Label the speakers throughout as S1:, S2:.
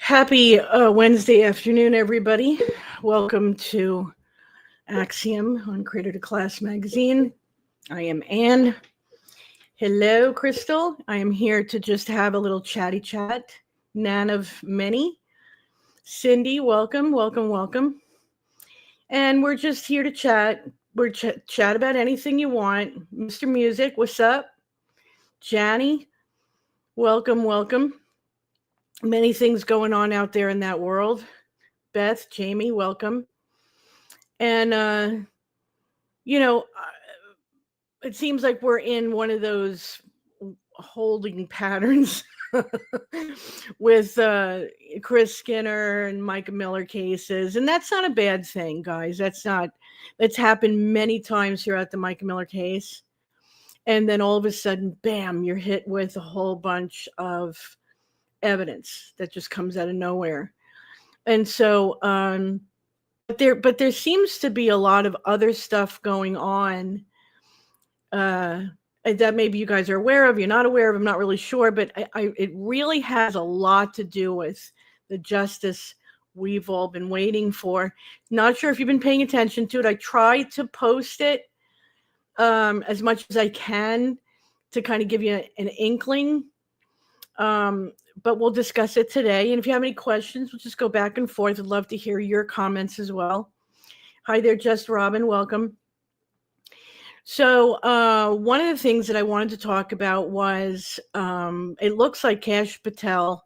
S1: Happy Wednesday afternoon, everybody. Welcome to Axiom on Creator to Class magazine. I am Anne. Hello, Crystal. I am here to just have a little chatty chat. Nan of many. Cindy, welcome, welcome, welcome. And we're just here to chat. We're chat about anything you want. Mr. Music, what's up? Janny, welcome, welcome. Many things going on out there in that world. Beth, Jamie, welcome. And, it seems like we're in one of those holding patterns with Chris Skinner and Micah Miller cases. And that's not a bad thing, guys. That's happened many times throughout the Micah Miller case. And then all of a sudden, bam, you're hit with a whole bunch of evidence that just comes out of nowhere. And so, but there seems to be a lot of other stuff going on that maybe you guys are aware of, you're not aware of, I'm not really sure, but it really has a lot to do with the justice we've all been waiting for. Not sure if you've been paying attention to it. I try to post it as much as I can to kind of give you an inkling, but we'll discuss it today. And if you have any questions, we'll just go back and forth. I'd love to hear your comments as well. Hi there, Just Robin, welcome. So one of the things that I wanted to talk about was it looks like Kash Patel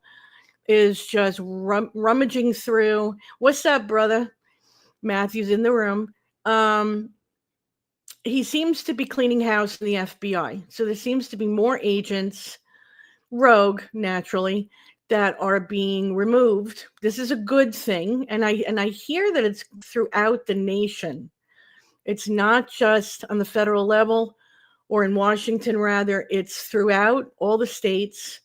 S1: is just rummaging through. What's up, brother? Matthew's in the room. He seems to be cleaning house in the FBI. So there seems to be more agents, rogue, naturally, that are being removed. This is a good thing. And I hear that it's throughout the nation. It's not just on the federal level or in Washington, rather, it's throughout all the states.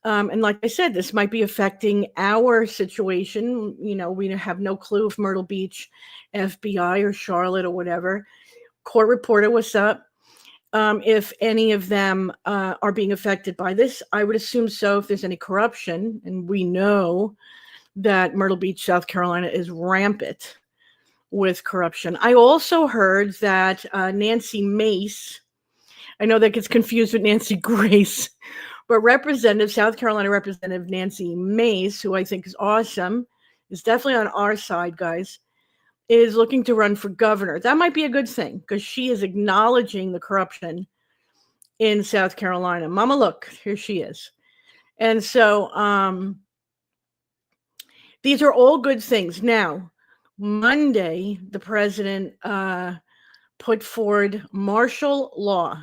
S1: And like I said, this might be affecting our situation. You know, we have no clue if Myrtle Beach, FBI, or Charlotte or whatever. Court reporter, what's up? If any of them are being affected by this, I would assume so if there's any corruption. And we know that Myrtle Beach, South Carolina is rampant with corruption. I also heard that Nancy Mace, I know that gets confused with Nancy Grace, but South Carolina Representative Nancy Mace, who I think is awesome, is definitely on our side, guys, is looking to run for governor. That might be a good thing because she is acknowledging the corruption in South Carolina. Mama, look, here she is. And so these are all good things. Now, Monday, the president put forward martial law.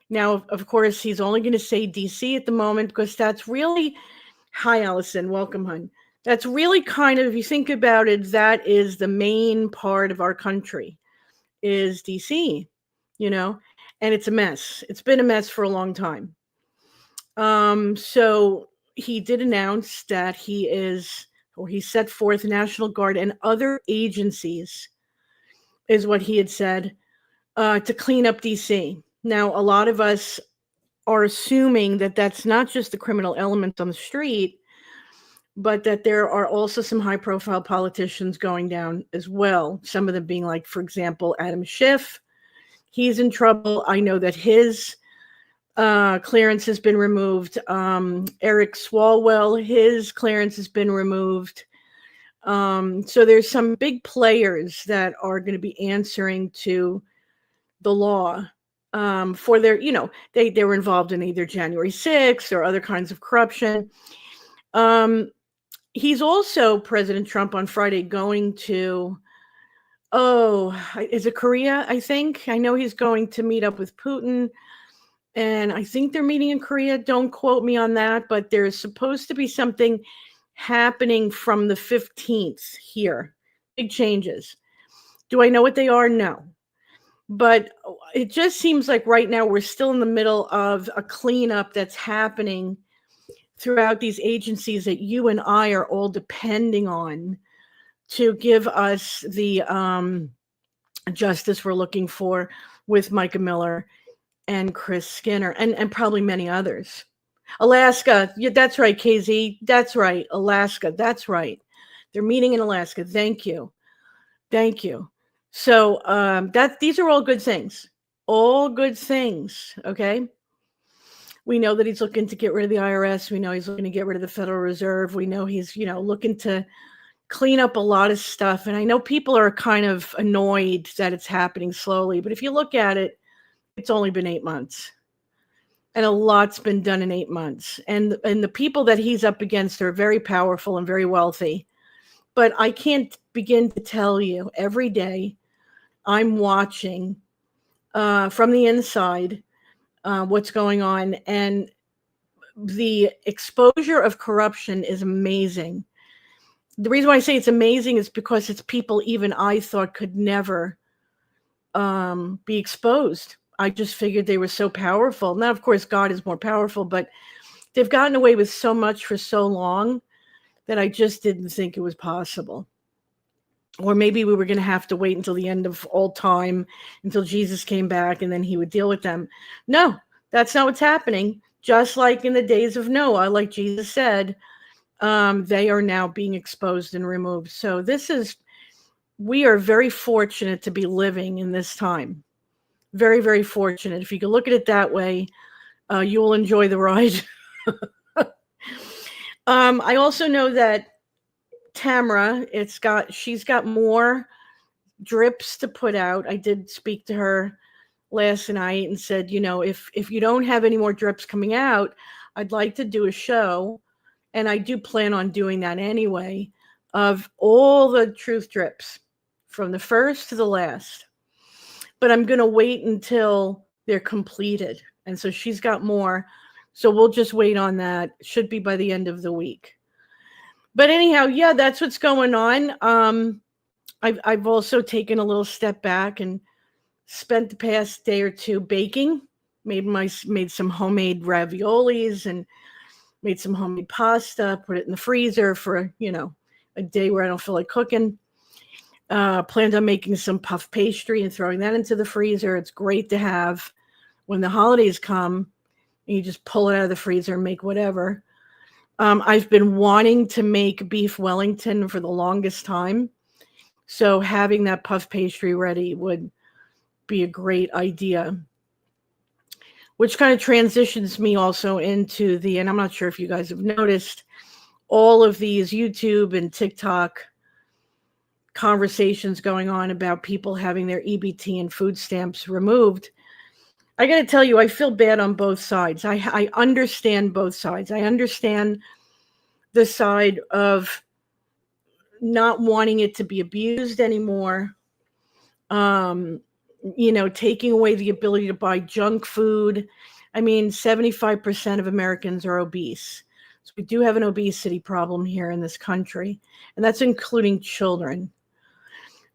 S1: Now, of course, he's only going to say DC at the moment because that's really, hi, Allison, welcome, hon. That's really kind of, if you think about it, that is the main part of our country is DC, you know, and it's a mess. It's been a mess for a long time. So he did announce that he set forth National Guard and other agencies, is what he had said, to clean up DC. Now, a lot of us are assuming that that's not just the criminal elements on the street, but that there are also some high-profile politicians going down as well. Some of them being like, for example, Adam Schiff. He's in trouble. I know that his clearance has been removed. Eric Swalwell, his clearance has been removed. So there's some big players that are going to be answering to the law for their, they were involved in either January 6th or other kinds of corruption. He's also, President Trump, on Friday going to, is it Korea, I think? I know he's going to meet up with Putin. And I think they're meeting in Korea. Don't quote me on that, but there's supposed to be something happening from the 15th here. Big changes. Do I know what they are? No. But it just seems like right now we're still in the middle of a cleanup that's happening throughout these agencies that you and I are all depending on to give us the justice we're looking for with Micah Miller and Chris Skinner and probably many others. Alaska. Yeah, that's right, KZ. That's right. Alaska. That's right. They're meeting in Alaska. Thank you. Thank you. So that these are all good things. All good things. Okay. We know that he's looking to get rid of the IRS. We know he's looking to get rid of the Federal Reserve. We know he's, looking to clean up a lot of stuff. And I know people are kind of annoyed that it's happening slowly, but if you look at it, it's only been 8 months. And a lot's been done in 8 months. And the people that he's up against are very powerful and very wealthy. But I can't begin to tell you, every day I'm watching from the inside what's going on. And the exposure of corruption is amazing. The reason why I say it's amazing is because it's people even I thought could never be exposed. I just figured they were so powerful. Now, of course, God is more powerful, but they've gotten away with so much for so long that I just didn't think it was possible. Or maybe we were going to have to wait until the end of all time, until Jesus came back, and then he would deal with them. No, that's not what's happening. Just like in the days of Noah, like Jesus said, they are now being exposed and removed. So we are very fortunate to be living in this time. Very, very fortunate. If you can look at it that way, you will enjoy the ride. I also know that Tamara, she's got more drips to put out. I did speak to her last night and said, if you don't have any more drips coming out, I'd like to do a show, and I do plan on doing that anyway, of all the truth drips from the first to the last. But I'm going to wait until they're completed. And so she's got more. So we'll just wait on that. Should be by the end of the week. But anyhow, yeah, that's what's going on. I've also taken a little step back and spent the past day or two baking. Made some homemade raviolis and made some homemade pasta. Put it in the freezer for a day where I don't feel like cooking. Planned on making some puff pastry and throwing that into the freezer. It's great to have when the holidays come. And you just pull it out of the freezer and make whatever. I've been wanting to make beef Wellington for the longest time. So having that puff pastry ready would be a great idea. Which kind of transitions me also into and I'm not sure if you guys have noticed, all of these YouTube and TikTok conversations going on about people having their EBT and food stamps removed. I got to tell you, I feel bad on both sides. I understand both sides. I understand the side of not wanting it to be abused anymore. Taking away the ability to buy junk food. I mean, 75% of Americans are obese. So we do have an obesity problem here in this country, and that's including children.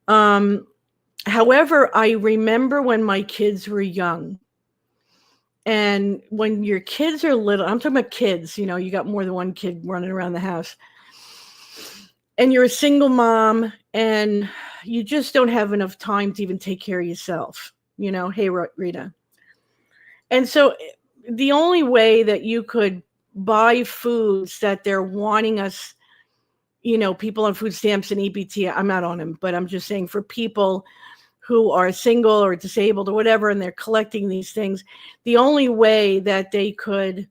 S1: However, I remember when my kids were young, and when your kids are little, I'm talking about kids, you got more than one kid running around the house, and you're a single mom, and you just don't have enough time to even take care of yourself. Hey, Rita. And so the only way that you could buy foods that they're wanting us, people on food stamps and EBT, I'm not on them, but I'm just saying for people who are single or disabled or whatever, and they're collecting these things, the only way that they could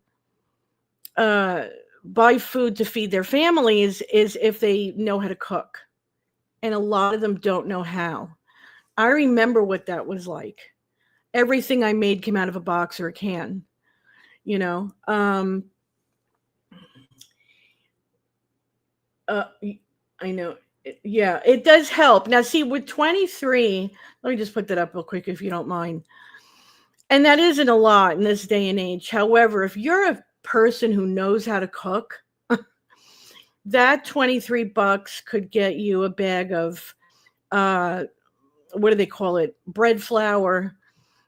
S1: buy food to feed their families is if they know how to cook. And a lot of them don't know how. I remember what that was like. Everything I made came out of a box or a can, I know. Yeah, it does help. Now, see, with 23, let me just put that up real quick if you don't mind. And that isn't a lot in this day and age. However, if you're a person who knows how to cook, that $23 could get you a bag of, what do they call it? Bread flour,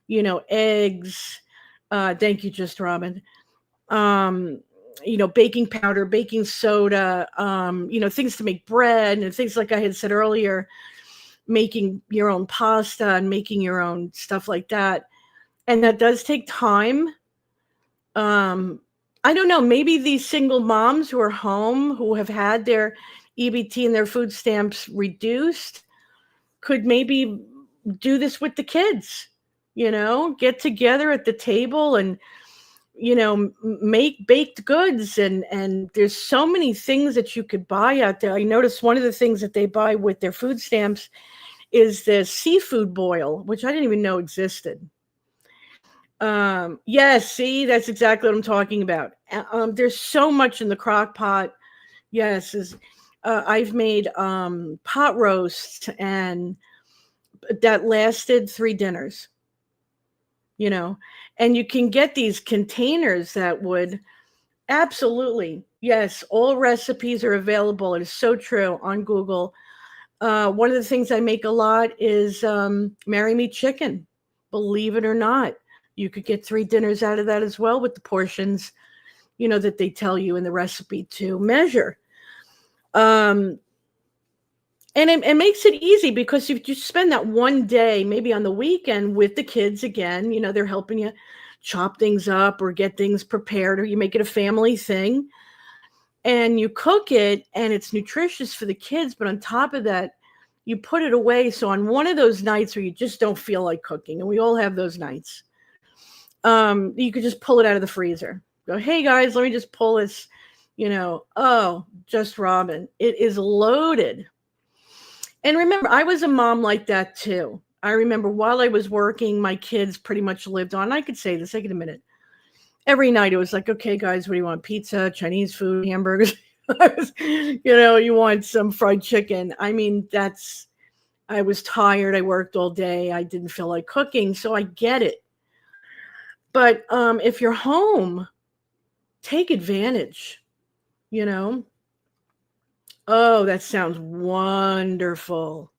S1: eggs. Thank you, Just Robin. Baking powder, baking soda, things to make bread, and things like I had said earlier, making your own pasta and making your own stuff like that. And that does take time. I don't know, maybe these single moms who are home, who have had their EBT and their food stamps reduced, could maybe do this with the kids, get together at the table and, make baked goods. And there's so many things that you could buy out there. I noticed one of the things that they buy with their food stamps is the seafood boil, which I didn't even know existed. Yes, see, that's exactly what I'm talking about. There's so much in the crock pot. Yes, I've made pot roasts, and that lasted 3 dinners, you know. And you can get these containers that would absolutely, yes, all recipes are available. It is so true on Google. One of the things I make a lot is marry me chicken. Believe it or not, you could get 3 dinners out of that as well with the portions, that they tell you in the recipe to measure. And it makes it easy because if you spend that one day, maybe on the weekend with the kids again, they're helping you chop things up or get things prepared, or you make it a family thing and you cook it and it's nutritious for the kids. But on top of that, you put it away. So on one of those nights where you just don't feel like cooking, and we all have those nights, you could just pull it out of the freezer. Go, hey guys, let me just pull this, oh, just Robin. It is loaded. And remember, I was a mom like that too. I remember while I was working, my kids pretty much lived on, I could say this, I could admit it. Every night it was like, okay, guys, what do you want? Pizza, Chinese food, hamburgers? You want some fried chicken. I mean, I was tired. I worked all day. I didn't feel like cooking. So I get it. But if you're home, take advantage, Oh, that sounds wonderful.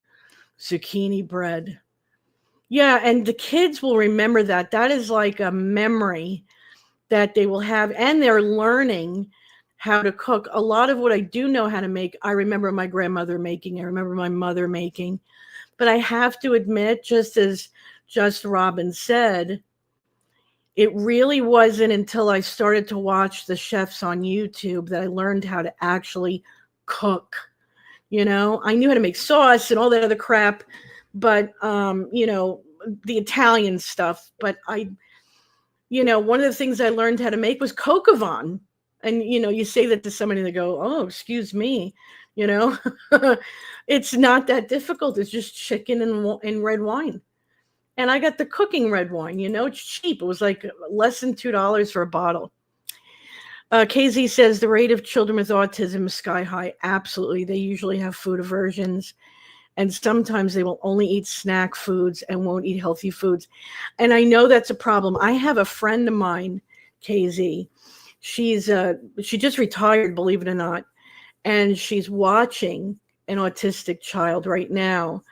S1: Zucchini bread. Yeah, and the kids will remember that. That is like a memory that they will have, and they're learning how to cook. A lot of what I do know how to make, I remember my grandmother making, I remember my mother making. But I have to admit, just as Just Robin said, it really wasn't until I started to watch the chefs on YouTube that I learned how to actually cook. I knew how to make sauce and all that other crap, but the Italian stuff. But one of the things I learned how to make was coq au vin. And you say that to somebody and they go, oh, excuse me, it's not that difficult. It's just chicken and red wine. And I got the cooking red wine, it's cheap. It was like less than $2 for a bottle. KZ says the rate of children with autism is sky high. Absolutely. They usually have food aversions, and sometimes they will only eat snack foods and won't eat healthy foods. And I know that's a problem. I have a friend of mine, KZ. She just retired, believe it or not. And she's watching an autistic child right now.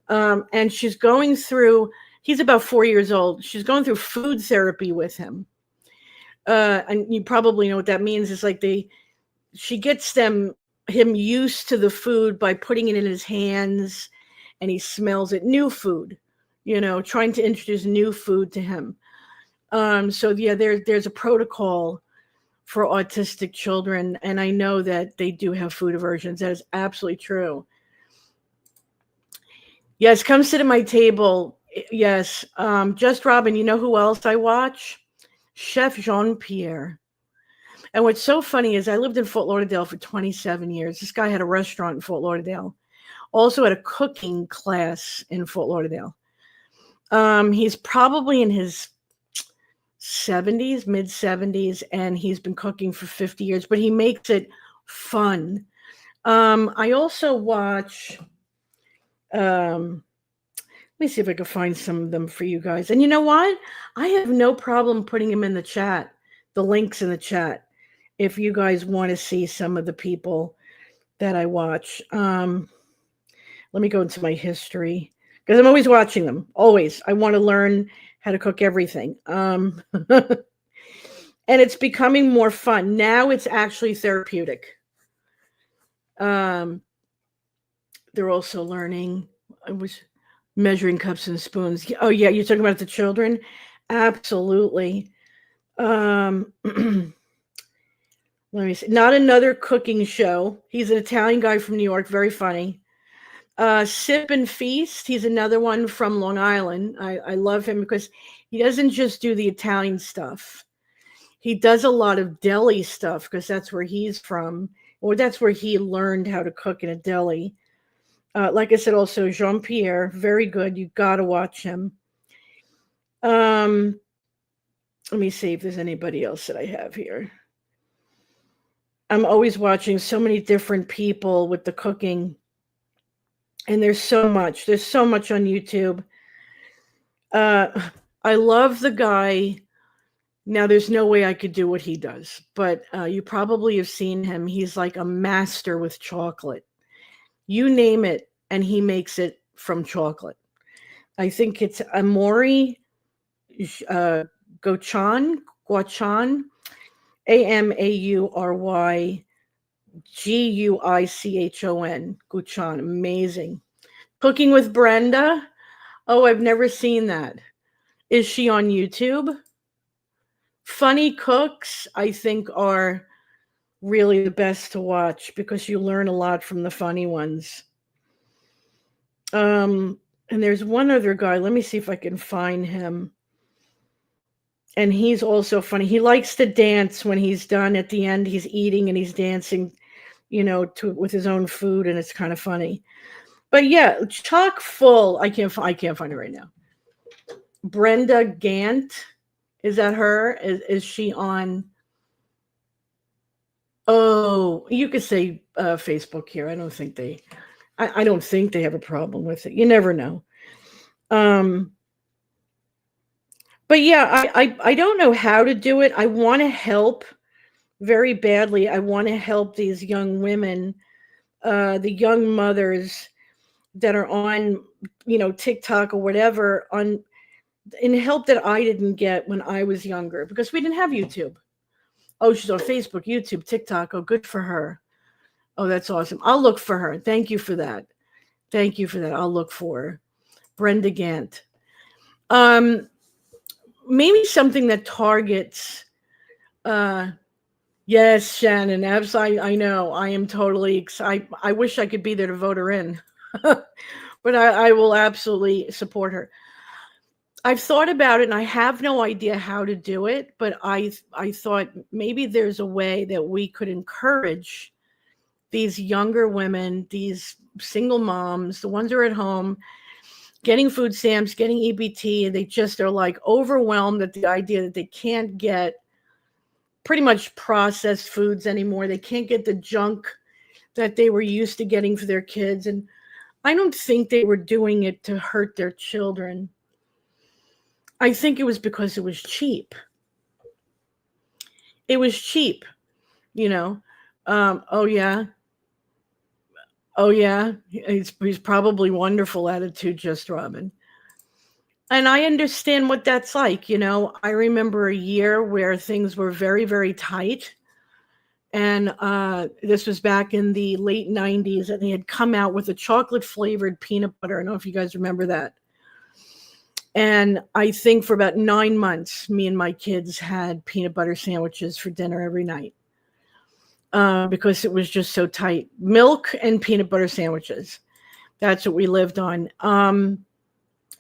S1: And she's going through, he's about 4 years old. She's going through food therapy with him. And you probably know what that means. It's like she gets him used to the food by putting it in his hands, and he smells it. New food, trying to introduce new food to him. So yeah, there's a protocol for autistic children, and I know that they do have food aversions. That is absolutely true. Yes, come sit at my table. Yes. Just Robin, you know who else I watch? Chef Jean-Pierre. And what's so funny is I lived in Fort Lauderdale for 27 years. This guy had a restaurant in Fort Lauderdale. Also had a cooking class in Fort Lauderdale. He's probably in his 70s, mid 70s, and he's been cooking for 50 years, but he makes it fun. I also watch, let me see if I can find some of them for you guys. And you know what? I have no problem putting them in the chat, the links in the chat, if you guys want to see some of the people that I watch. Let me go into my history, because I'm always watching them. Always. I want to learn how to cook everything. And it's becoming more fun. Now it's actually therapeutic. They're also learning. I was measuring cups and spoons. Oh yeah, you're talking about the children? Absolutely. Let me see. Not another cooking show. He's an Italian guy from New York, very funny. Sip and Feast. He's another one from Long Island. I love him because he doesn't just do the Italian stuff. He does a lot of deli stuff because that's where he's from, or that's where he learned how to cook in a deli. Like I said, also Jean Pierre, very good. You got to watch him. Let me see if there's anybody else that I have here. I'm always watching so many different people with the cooking, and there's so much. There's so much on YouTube. I love the guy. Now, there's no way I could do what he does, but you probably have seen him. He's like a master with chocolate. You name it, and he makes it from chocolate. I think it's Amaury Guachon, Amaury Guichon, Guchon. Amazing. Cooking with Brenda. Oh, I've never seen that. Is she on YouTube? Funny cooks, I think, are really the best to watch because you learn a lot from the funny ones. And there's one other guy. Let me see if I can find him. And he's also funny. He likes to dance when he's done. At the end, he's eating and he's dancing, with his own food, and it's kind of funny. But yeah, chock full. I can't find it right now. Brenda Gant. Is that her? Is she on? Oh, you could say Facebook here. I don't think they have a problem with it. You never know. But yeah, I don't know how to do it. I want to help very badly. I want to help these young women, the young mothers that are on, TikTok or whatever, in help that I didn't get when I was younger because we didn't have YouTube. Oh, she's on Facebook, YouTube, TikTok. Oh, good for her. Oh, that's awesome. I'll look for her. Thank you for that. I'll look for her. Brenda Gant. Maybe something that targets. Yes, Shannon. Absolutely. I know. I am totally excited. I wish I could be there to vote her in, but I will absolutely support her. I've thought about it and I have no idea how to do it, but I thought maybe there's a way that we could encourage these younger women, these single moms, the ones who are at home, getting food stamps, getting EBT, and they just are like overwhelmed at the idea that they can't get pretty much processed foods anymore. They can't get the junk that they were used to getting for their kids. And I don't think they were doing it to hurt their children. I think it was because it was cheap. It was cheap, oh yeah. Oh yeah. He's probably wonderful attitude, just Robin. And I understand what that's like. I remember a year where things were very, very tight. And this was back in the late 90s, and they had come out with a chocolate flavored peanut butter. I don't know if you guys remember that. And I think for about 9 months, me and my kids had peanut butter sandwiches for dinner every night because it was just so tight. Milk and peanut butter sandwiches. That's what we lived on. And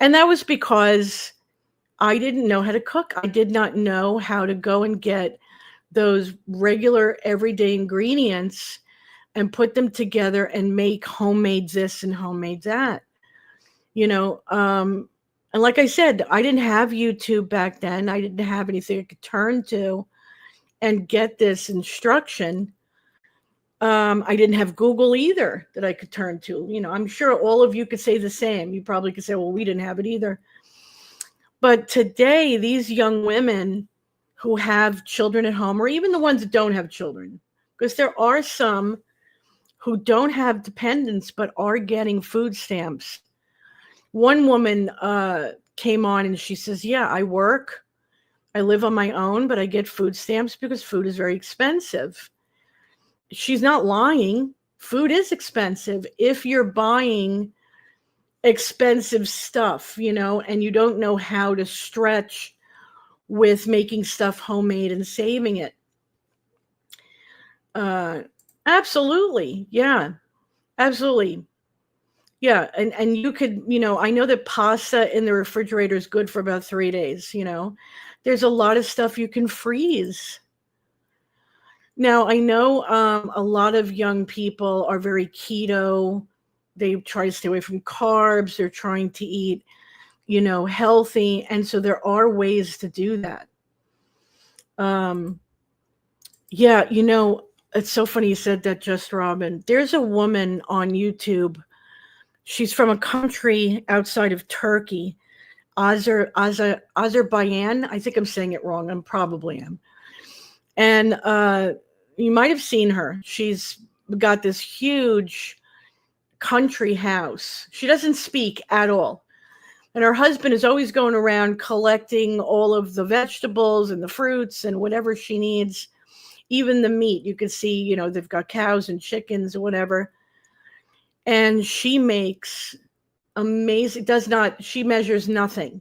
S1: that was because I didn't know how to cook. I did not know how to go and get those regular everyday ingredients and put them together and make homemade this and homemade that. And like I said, I didn't have YouTube back then. I didn't have anything I could turn to and get this instruction. I didn't have Google either that I could turn to. I'm sure all of you could say the same. You probably could say, well, we didn't have it either. But today, these young women who have children at home, or even the ones that don't have children, because there are some who don't have dependents but are getting food stamps. One woman came on and she says, yeah, I work. I live on my own, but I get food stamps because food is very expensive. She's not lying. Food is expensive if you're buying expensive stuff, and you don't know how to stretch with making stuff homemade and saving it. Uh, absolutely. Yeah. Absolutely. Yeah, and you could, I know that pasta in the refrigerator is good for about 3 days, you know. There's a lot of stuff you can freeze. Now, I know a lot of young people are very keto. They try to stay away from carbs. They're trying to eat, healthy. And so there are ways to do that. Um, yeah, it's so funny you said that, Just Robin. There's a woman on YouTube. She's from a country outside of Turkey, Azerbaijan. I think I'm saying it wrong. I'm probably am. And you might have seen her. She's got this huge country house. She doesn't speak at all. And her husband is always going around collecting all of the vegetables and the fruits and whatever she needs, even the meat. You can see, they've got cows and chickens or whatever. And she makes amazing, she measures nothing.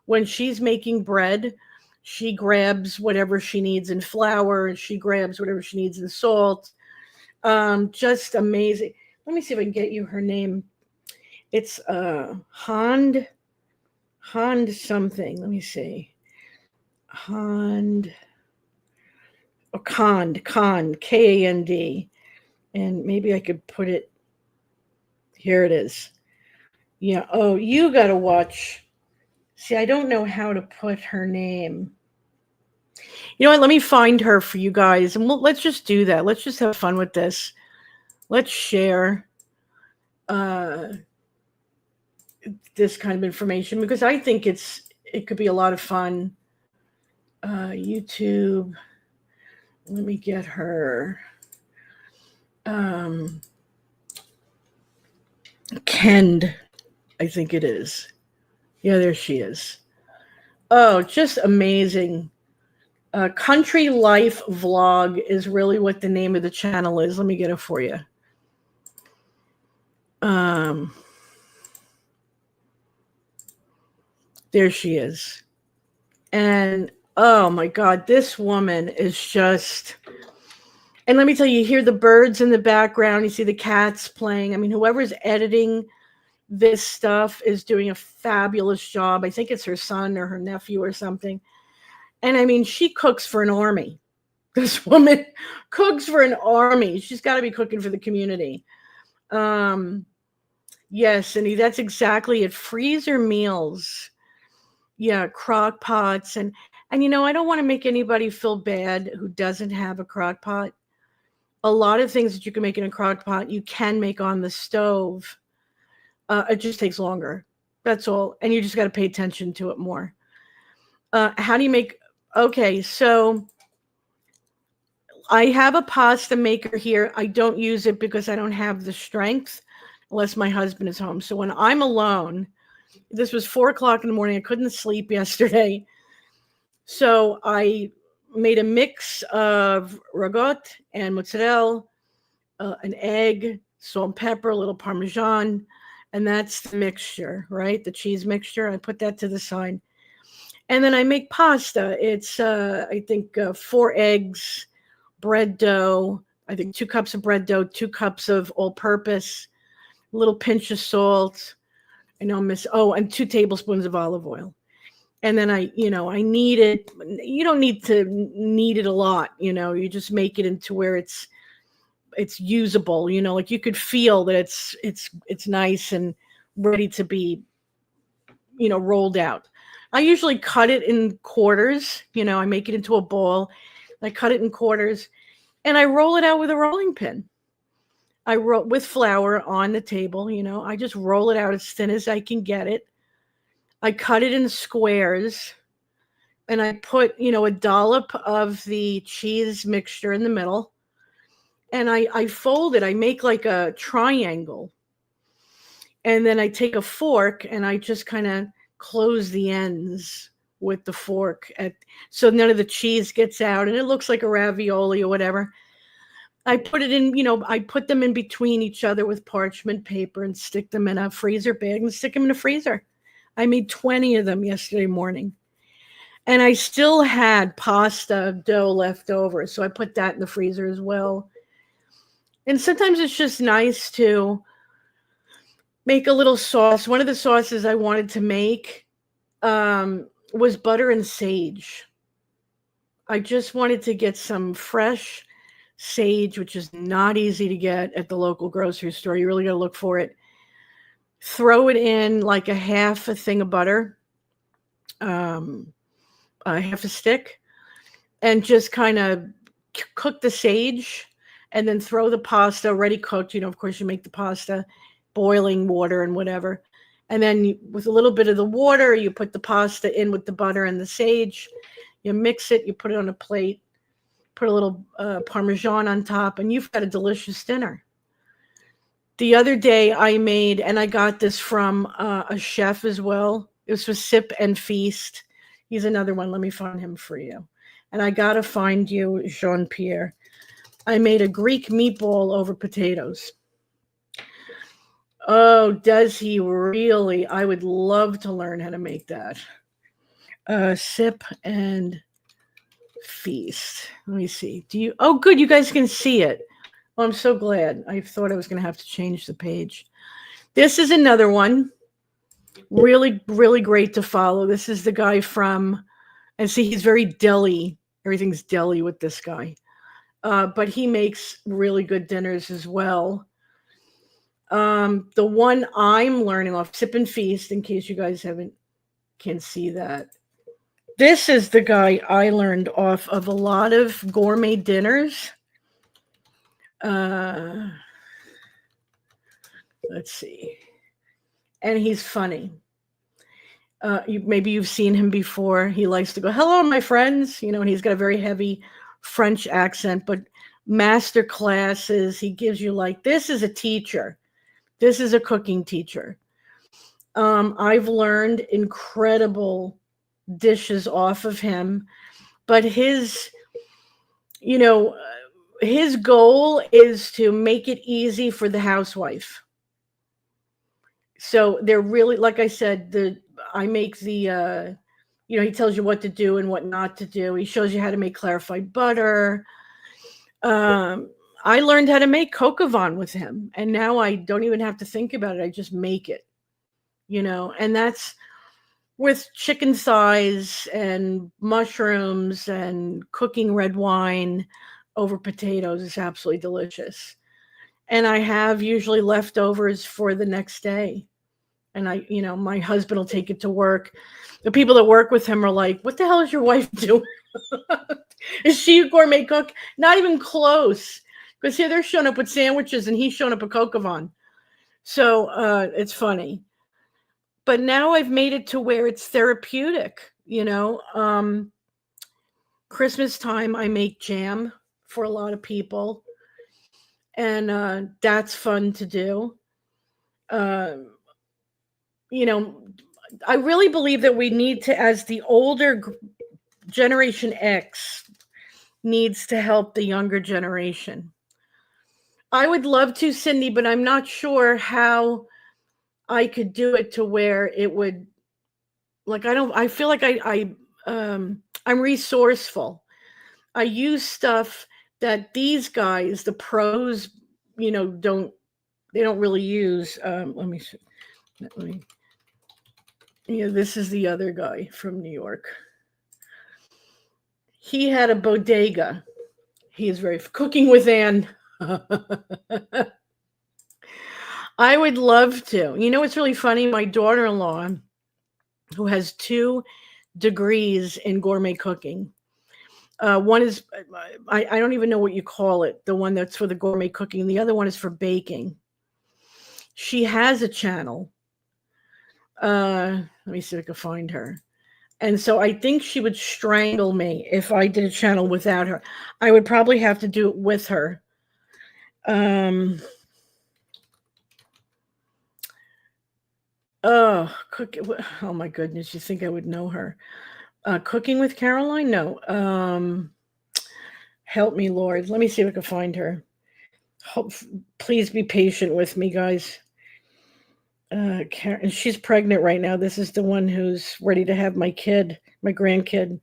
S1: When she's making bread, she grabs whatever she needs in flour and she grabs whatever she needs in salt. Just amazing. Let me see if I can get you her name. It's Hond something. Let me see. Kand, Kand, and maybe I could put it. Here it is. Yeah. Oh, you got to watch. See, I don't know how to put her name. You know what? Let me find her for you guys, and let's just do that. Let's just have fun with this. Let's share this kind of information because I think it could be a lot of fun. YouTube. Let me get her. Kend, I think it is. Yeah, there she is. Oh, just amazing. Country Life Vlog is really what the name of the channel is. Let me get it for you. There she is. And oh my God, this woman is just, and let me tell you, you hear the birds in the background, you see the cats playing. I mean, whoever's editing this stuff is doing a fabulous job. I think it's her son or her nephew or something. And I mean, she cooks for an army. This woman cooks for an army. She's got to be cooking for the community. Yes, and that's exactly it. Freezer meals. Yeah, crock pots. And I don't want to make anybody feel bad who doesn't have a crock pot. A lot of things that you can make in a crock pot, you can make on the stove. It just takes longer. That's all. And you just got to pay attention to it more. How do you make? Okay, so I have a pasta maker here. I don't use it because I don't have the strength unless my husband is home. So when I'm alone, this was 4:00 in the morning. I couldn't sleep yesterday. So I made a mix of ragout and mozzarella, an egg, salt and pepper, a little Parmesan, and that's the mixture, right? The cheese mixture. I put that to the side. And then I make pasta. It's, I think, 4 eggs, bread dough, I think 2 cups of bread dough, 2 cups of all-purpose, a little pinch of salt. I know and 2 tablespoons of olive oil. And then I knead it. You don't need to knead it a lot, you just make it into where it's usable, like you could feel that it's nice and ready to be, rolled out. I usually cut it in quarters, I make it into a ball. I cut it in quarters and I roll it out with a rolling pin. I roll with flour on the table, I just roll it out as thin as I can get it. I cut it in squares and I put, a dollop of the cheese mixture in the middle. And I fold it. I make like a triangle. And then I take a fork and I just kind of close the ends with the fork so none of the cheese gets out and it looks like a ravioli or whatever. I put it in, I put them in between each other with parchment paper and stick them in a freezer bag and stick them in a freezer. I made 20 of them yesterday morning. And I still had pasta dough left over, so I put that in the freezer as well. And sometimes it's just nice to make a little sauce. One of the sauces I wanted to make was butter and sage. I just wanted to get some fresh sage, which is not easy to get at the local grocery store. You really got to look for it. Throw it in like a half a thing of butter, a half a stick, and just kind of cook the sage, and then throw the pasta already cooked. Of course, you make the pasta, boiling water and whatever. And then with a little bit of the water, you put the pasta in with the butter and the sage. You mix it, you put it on a plate, put a little Parmesan on top, and you've got a delicious dinner. The other day I made, and I got this from a chef as well. It was for Sip and Feast. He's another one. Let me find him for you. And I got to find you, Jean-Pierre. I made a Greek meatball over potatoes. Oh, does he really? I would love to learn how to make that. Sip and Feast. Let me see. Oh, good. You guys can see it. Oh, I'm so glad. I thought I was going to have to change the page. This is another one. Really, really great to follow. This is the guy from, and see, he's very deli. Everything's deli with this guy. But he makes really good dinners as well. The one I'm learning off, Sip and Feast, in case you guys can see that. This is the guy I learned off of a lot of gourmet dinners. Let's see. And he's funny. Maybe you've seen him before. He likes to go, hello, my friends. And he's got a very heavy French accent, but master classes, he gives you this is a teacher. This is a cooking teacher. I've learned incredible dishes off of him, but his goal is to make it easy for the housewife. So they're really, like I said, I make the, he tells you what to do and what not to do. He shows you how to make clarified butter. I learned how to make coq au vin with him, and now I don't even have to think about it. I just make it, and that's with chicken thighs and mushrooms and cooking red wine over potatoes is absolutely delicious. And I have usually leftovers for the next day. And my husband will take it to work. The people that work with him are like, what the hell is your wife doing? Is she a gourmet cook? Not even close. Because here they're showing up with sandwiches and he's showing up a coq au vin. So it's funny. But now I've made it to where it's therapeutic, Christmas time, I make jam for a lot of people. And that's fun to do. I really believe that we need to, as the older Generation X needs to help the younger generation. I would love to, Cindy, but I'm not sure how I could do it to where it would, I feel like I'm resourceful. I use stuff that these guys, the pros, they don't really use. Let me, this is the other guy from New York. He had a bodega. He is very cooking with Anne. I would love to. It's really funny. My daughter-in-law, who has 2 degrees in gourmet cooking. One is, I don't even know what you call it, the one that's for the gourmet cooking. The other one is for baking. She has a channel. Let me see if I can find her. And so I think she would strangle me if I did a channel without her. I would probably have to do it with her. Oh my goodness, you think I would know her? Cooking with Caroline? No. Help me, Lord. Let me see if I can find her. Please be patient with me, guys. Karen, she's pregnant right now. This is the one who's ready to have my kid, my grandkid.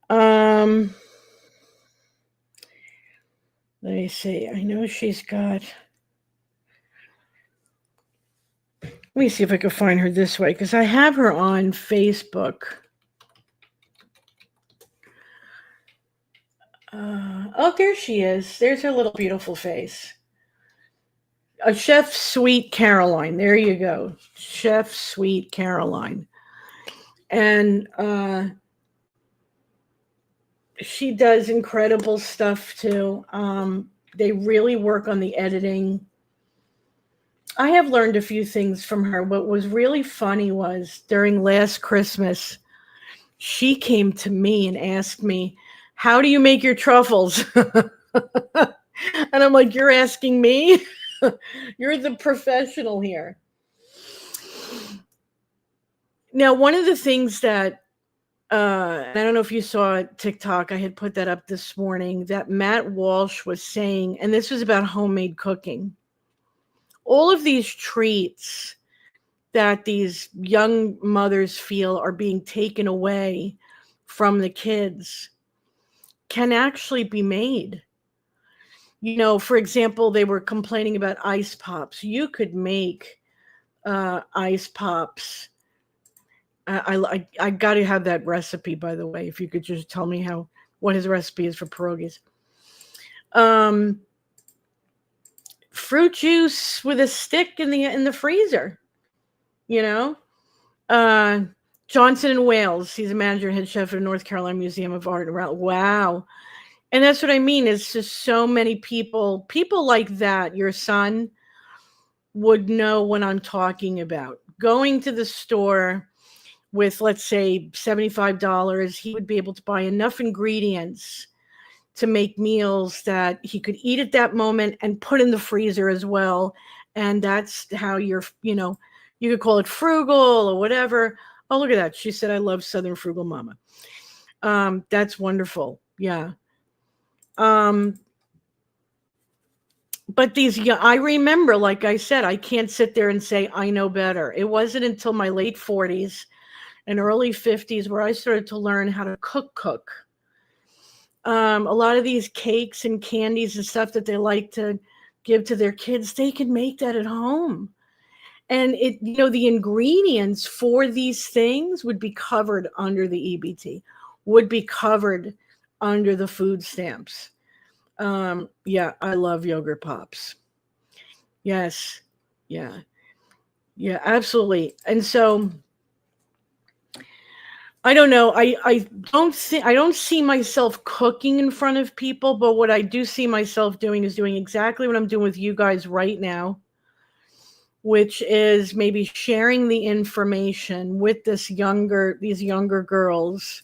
S1: Um, Let me see. I know she's got. Let me see if I can find her this way because I have her on Facebook. Oh, there she is. There's her little beautiful face. Chef Sweet Caroline. There you go. Chef Sweet Caroline. And she does incredible stuff too. They really work on the editing. I have learned a few things from her. What was really funny was during last Christmas, she came to me and asked me, "How do you make your truffles?" And I'm like, "You're asking me? You're the professional here." Now, one of the things that I don't know if you saw TikTok, I had put that up this morning, that Matt Walsh was saying, and this was about homemade cooking. All of these treats that these young mothers feel are being taken away from the kids can actually be made. For example, they were complaining about ice pops. You could make ice pops. I got to have that recipe, by the way. If you could just tell me what his recipe is for pierogies. Fruit juice with a stick in the freezer. Johnson and Wales. He's a manager and head chef at the North Carolina Museum of Art. Wow. And that's what I mean. It's just so many people like that. Your son would know what I'm talking about. Going to the store with, let's say, $75, he would be able to buy enough ingredients to make meals that he could eat at that moment and put in the freezer as well. And that's how you could call it frugal or whatever. Oh, look at that. She said, "I love Southern Frugal Mama." That's wonderful. Yeah. But I remember, like I said, I can't sit there and say I know better. It wasn't until my late 40s and early 50s where I started to learn how to cook. A lot of these cakes and candies and stuff that they like to give to their kids, they can make that at home. And the ingredients for these things would be covered under the EBT, would be covered under the food stamps. Yeah, I love yogurt pops. Yes. Yeah. Yeah, absolutely. And so I don't know. I don't see myself cooking in front of people, but what I do see myself doing is doing exactly what I'm doing with you guys right now, which is maybe sharing the information with these younger girls.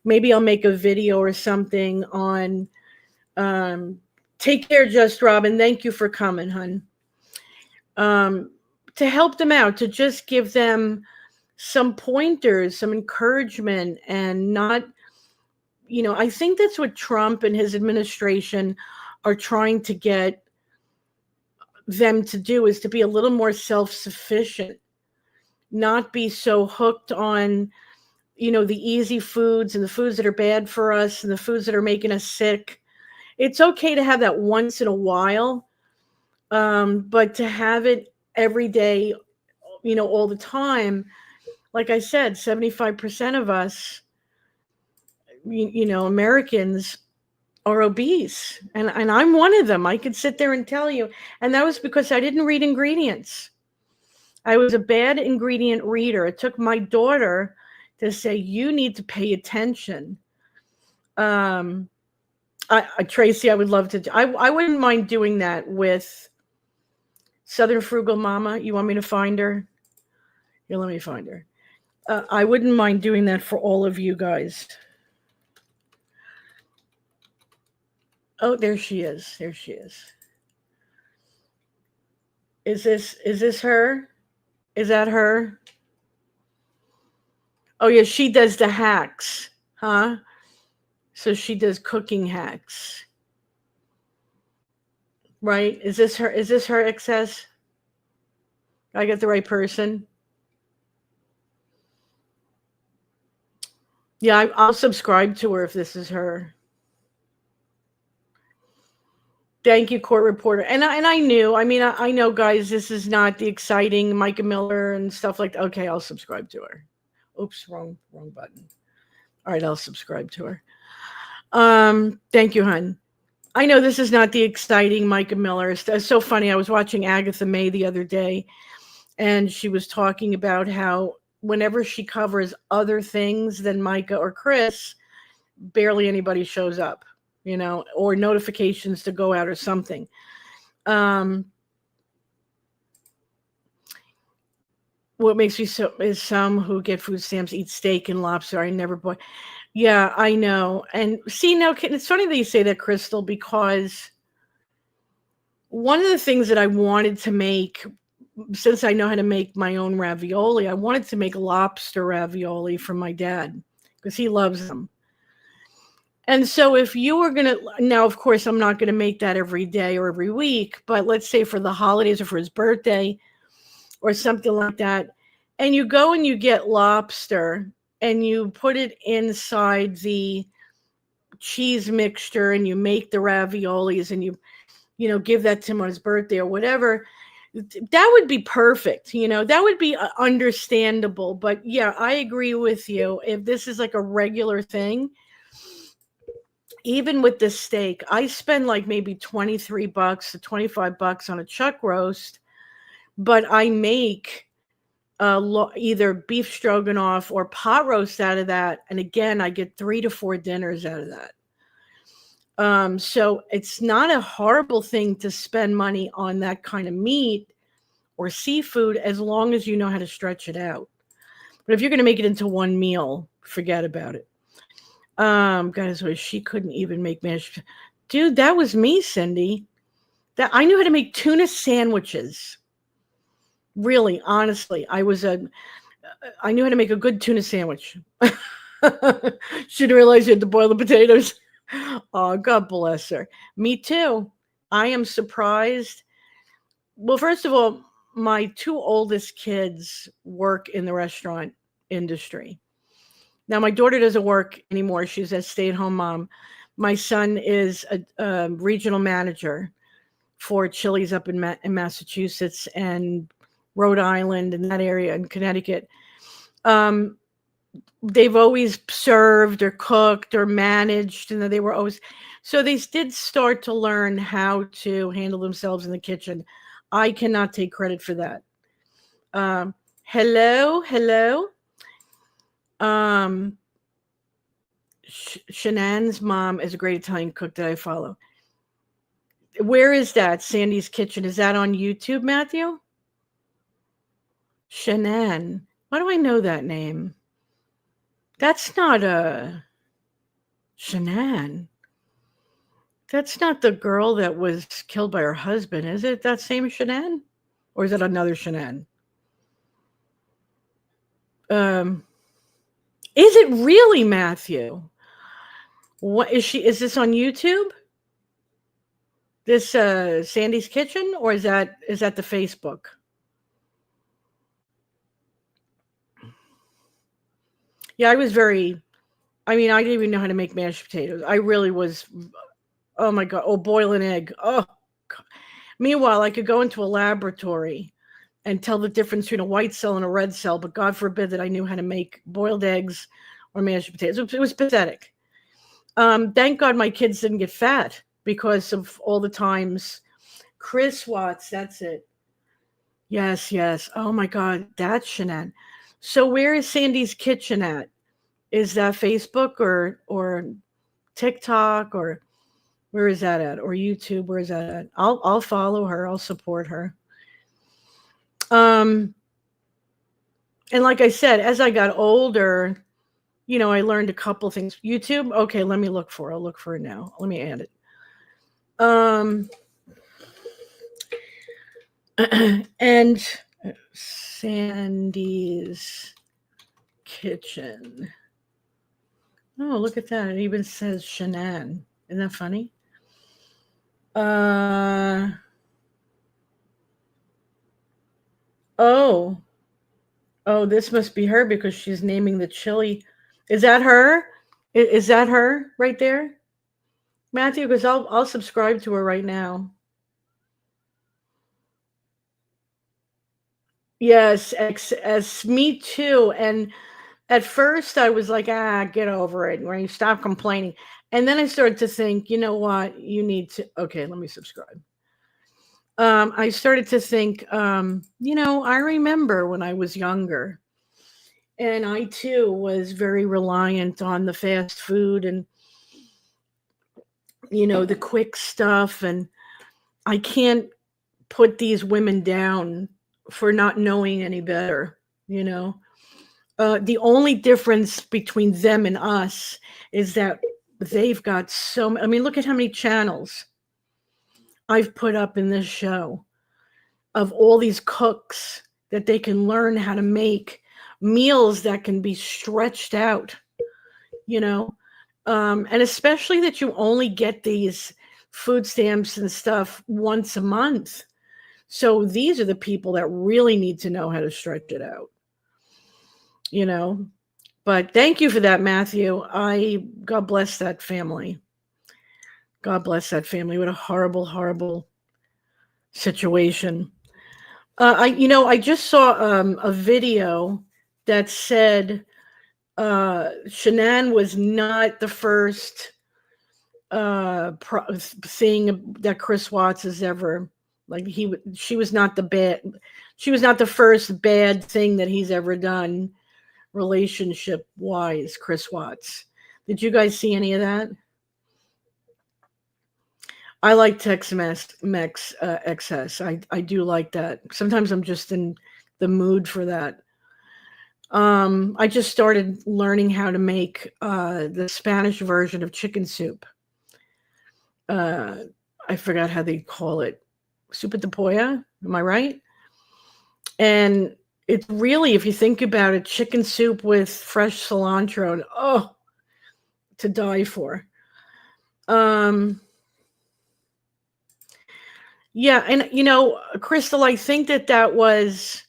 S1: Maybe I'll make a video or something on take care, Just Robin. Thank you for coming, hun. To help them out, to just give them some pointers, some encouragement, and not, I think that's what Trump and his administration are trying to get them to do, is to be a little more self-sufficient, not be so hooked on, the easy foods and the foods that are bad for us and the foods that are making us sick. It's okay to have that once in a while, but to have it every day, all the time, like I said, 75% of us, Americans are obese. And I'm one of them. I could sit there and tell you. And that was because I didn't read ingredients. I was a bad ingredient reader. It took my daughter to say, "You need to pay attention." Tracy, I would love to. I wouldn't mind doing that with Southern Frugal Mama. You want me to find her? Here, let me find her. I wouldn't mind doing that for all of you guys. Oh, there she is. There she is. Is this her? Is that her? Oh yeah, she does the hacks, huh? So she does cooking hacks. Right? Is this her excess? I get the right person. Yeah, I'll subscribe to her if this is her. Thank you, court reporter. And I knew. I mean, I know, guys. This is not the exciting Micah Miller and stuff like that. Okay, I'll subscribe to her. Oops, wrong button. All right, I'll subscribe to her. Thank you, hon. I know this is not the exciting Micah Miller. It's so funny. I was watching Agatha May the other day, and she was talking about how whenever she covers other things than Micah or Chris, barely anybody shows up, or notifications to go out or something. Um, what makes me so is some who get food stamps eat steak and lobster. I never bought. Yeah, I know. And see, now it's funny that you say that, Crystal, because one of the things that I wanted to make, since I know how to make my own ravioli, I wanted to make lobster ravioli for my dad because he loves them. And so if you were going to, now, of course, I'm not going to make that every day or every week, but let's say for the holidays or for his birthday or something like that, and you go and you get lobster and you put it inside the cheese mixture and you make the raviolis and you give that to him on his birthday or whatever, that would be perfect. That would be understandable. But yeah, I agree with you. If this is like a regular thing, even with the steak, I spend like maybe $23 to $25 on a chuck roast, but I make either beef stroganoff or pot roast out of that. And again, I get 3 to 4 dinners out of that. So it's not a horrible thing to spend money on that kind of meat or seafood as long as you know how to stretch it out. But if you're going to make it into one meal, forget about it. Guys, she couldn't even make mashed. Dude, that was me, Cindy. That I knew how to make tuna sandwiches. Really, honestly, I knew how to make a good tuna sandwich. Should realize you had to boil the potatoes. Oh, God bless her. Me too. I am surprised. Well, first of all, my 2 oldest kids work in the restaurant industry. Now, my daughter doesn't work anymore. She's a stay-at-home mom. My son is a regional manager for Chili's up in Massachusetts and Rhode Island and that area in Connecticut. They've always served or cooked or managed, and they were always, so they did start to learn how to handle themselves in the kitchen. I cannot take credit for that. Hello. Shanann's mom is a great Italian cook that I follow. Where is that? Sandy's Kitchen. Is that on YouTube, Matthew? Shanann. Why do I know that name? That's not a Shanann. That's not the girl that was killed by her husband, is it? That same Shanann? Or is it another Shanann? Is it really, Matthew? What is she? Is this on YouTube? This Sandy's Kitchen, or is that the Facebook? Yeah, I was very. I mean, I didn't even know how to make mashed potatoes. I really was. Oh my God! Oh, boil an egg. Oh. God. Meanwhile, I could go into a laboratory and tell the difference between a white cell and a red cell, but God forbid that I knew how to make boiled eggs or mashed potatoes. It was pathetic. Thank God my kids didn't get fat because of all the times. Chris Watts, that's it. Yes. Oh my God, that's Shanann. So where is Sandy's Kitchen at? Is that Facebook or TikTok, or where is that at? Or YouTube? Where is that at? I'll follow her. I'll support her. And like I said, as I got older, I learned a couple things. YouTube, okay, let me look for it. I'll look for it now. Let me add it. And Sandy's Kitchen. Oh, look at that. It even says Shanann. Isn't that funny? Oh, oh, this must be her because she's naming the chili. Is that her? Is that her right there, Matthew? Because I'll subscribe to her right now. Yes, XS, me too. And at first I was like, ah, get over it. Right? Stop complaining. And then I started to think, you know what? You need to, okay, let me subscribe. I started to think, I remember when I was younger and I too was very reliant on the fast food and, the quick stuff. And I can't put these women down for not knowing any better, you know? The only difference between them and us is that they've got I mean, look at how many channels I've put up in this show of all these cooks that they can learn how to make meals that can be stretched out, you know, and especially that you only get these food stamps and stuff once a month. So these are the people that really need to know how to stretch it out, you know. But thank you for that, Matthew. God bless that family. God bless that family. What a horrible, horrible situation. I just saw a video that said Shanann was not the first thing that Chris Watts has ever she was not the first bad thing that he's ever done relationship wise. Chris Watts. Did you guys see any of that? I like Tex-Mex XS. I do like that. Sometimes I'm just in the mood for that. I just started learning how to make the Spanish version of chicken soup. I forgot how they call it. Sopa de polla, am I right? And it's really, if you think about it, chicken soup with fresh cilantro and to die for. Yeah, and Crystal, I think that was,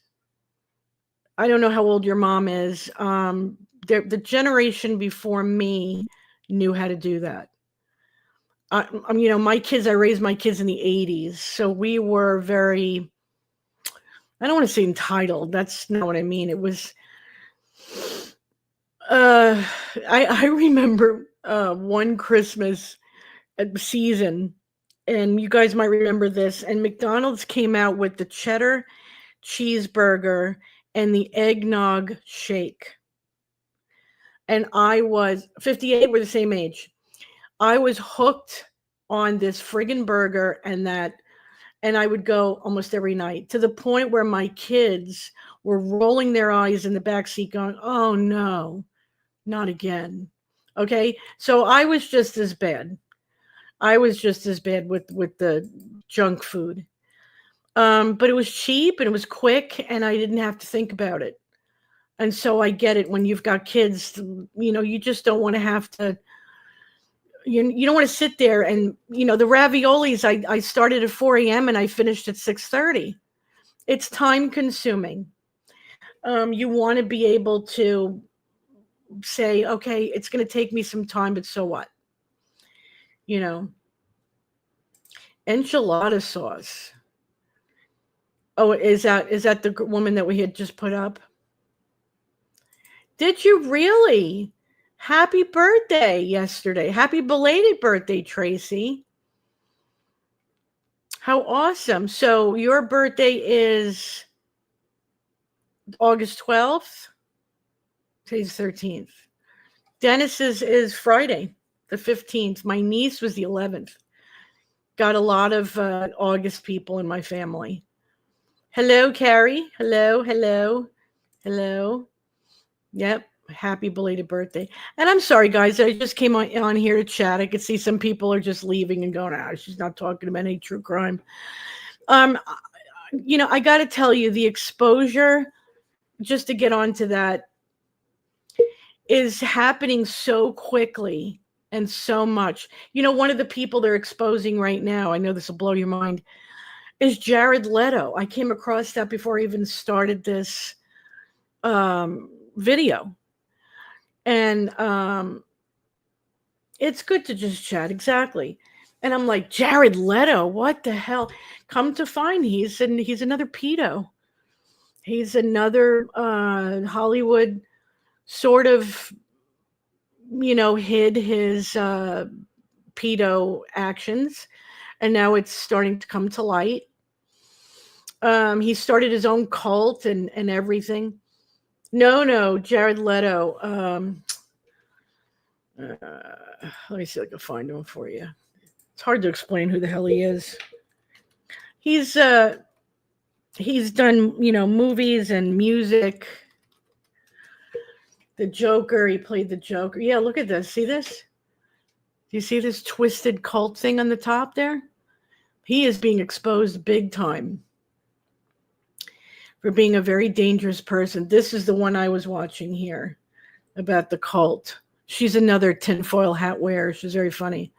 S1: I don't know how old your mom is. The generation before me knew how to do that. I raised my kids in the 80s, so we were very, I don't want to say entitled. That's not what I mean. It was, I remember one Christmas season, and you guys might remember this, and McDonald's came out with the cheddar cheeseburger and the eggnog shake. And I was 58, we're the same age. I was hooked on this friggin' burger and I would go almost every night, to the point where my kids were rolling their eyes in the back seat going, oh no, not again. Okay. So I was just as bad. I was just as bad with the junk food. But it was cheap and it was quick and I didn't have to think about it. And so I get it when you've got kids, you just don't want to have to, you don't want to sit there and, the raviolis, I started at 4 a.m. and I finished at 6:30. It's time consuming. You want to be able to say, okay, it's going to take me some time, but so what? Enchilada sauce. Oh, is that the woman that we had just put up? Did you really? Happy birthday yesterday. Happy belated birthday, Tracy. How awesome. So your birthday is August 12th? Today's 13th. Dennis's is Friday, the 15th. My niece was the 11th. Got a lot of August people in my family. Hello, Carrie. Hello, hello, hello. Yep. Happy belated birthday. And I'm sorry, guys. I just came on here to chat. I could see some people are just leaving and going, she's not talking about any true crime. I got to tell you, the exposure, just to get onto that, is happening so quickly and so much. One of the people they're exposing right now, I know this will blow your mind, is Jared Leto. I came across that before I even started this video. And it's good to just chat. Exactly. And I'm like, Jared Leto, what the hell? Come to find he's another pedo. He's another Hollywood sort of, hid his pedo actions, and now it's starting to come to light. He started his own cult and everything. No, Jared Leto. Let me see if I can find him for you. It's hard to explain who the hell he is. He's done, movies and music. The Joker, he played the Joker. Yeah, look at this. See this? Do you see this twisted cult thing on the top there? He is being exposed big time for being a very dangerous person. This is the one I was watching here about the cult. She's another tinfoil hat wearer. She's very funny.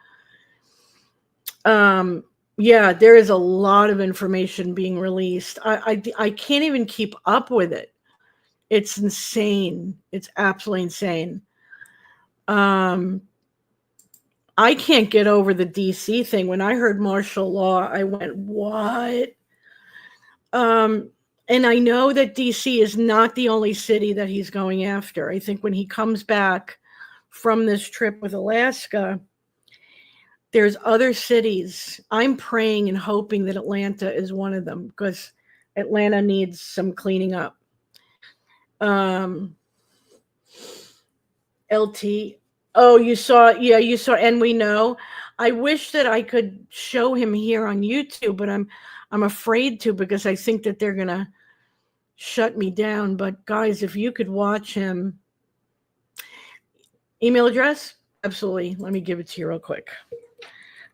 S1: Yeah, there is a lot of information being released. I can't even keep up with it. It's insane. It's absolutely insane. I can't get over the DC thing. When I heard martial law, I went, what? And I know that DC is not the only city that he's going after. I think when he comes back from this trip with Alaska, there's other cities. I'm praying and hoping that Atlanta is one of them, because Atlanta needs some cleaning up. LT. Oh, you saw, and we know. I wish that I could show him here on YouTube, but I'm afraid to, because I think that they're gonna shut me down. But guys, if you could watch him. Email address? Absolutely. Let me give it to you real quick.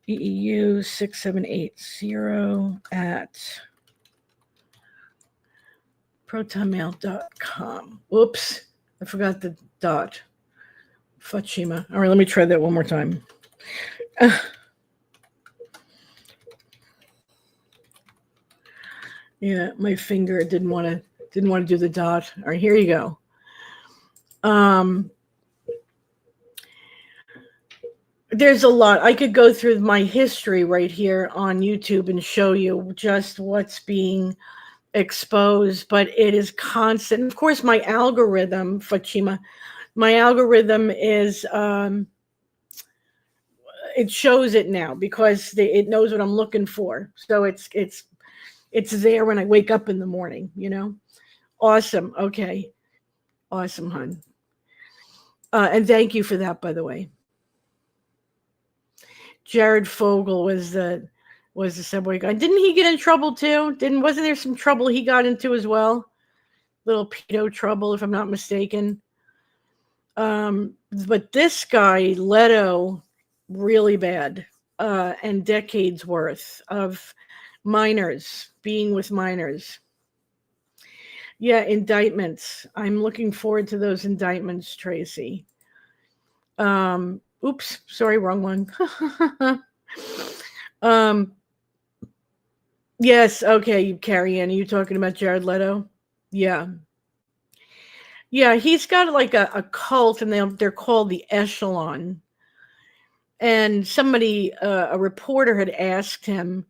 S1: EEU6780 at protonmail.com. Oops, I forgot the dot. Fatima. All right, let me try that one more time. Yeah, my finger didn't want to do the dot. All right, here you go. There's a lot. I could go through my history right here on YouTube and show you just what's being exposed, but it is constant. Of course, my algorithm, Fatima, my algorithm is, it shows it now, because it knows what I'm looking for. So it's there when I wake up in the morning, Awesome. Okay. Awesome, hon. And thank you for that, by the way. Jared Fogle was the subway guy. Didn't he get in trouble too? Wasn't there some trouble he got into as well? Little pedo trouble, if I'm not mistaken. But this guy, Leto, really bad, and decades worth of minors, being with minors. Yeah, indictments. I'm looking forward to those indictments, Tracy. Oops, sorry, wrong one. Yes, okay, Carrie Ann, are you talking about Jared Leto? Yeah. Yeah, he's got like a cult, and they're called the Echelon. And somebody, a reporter had asked him,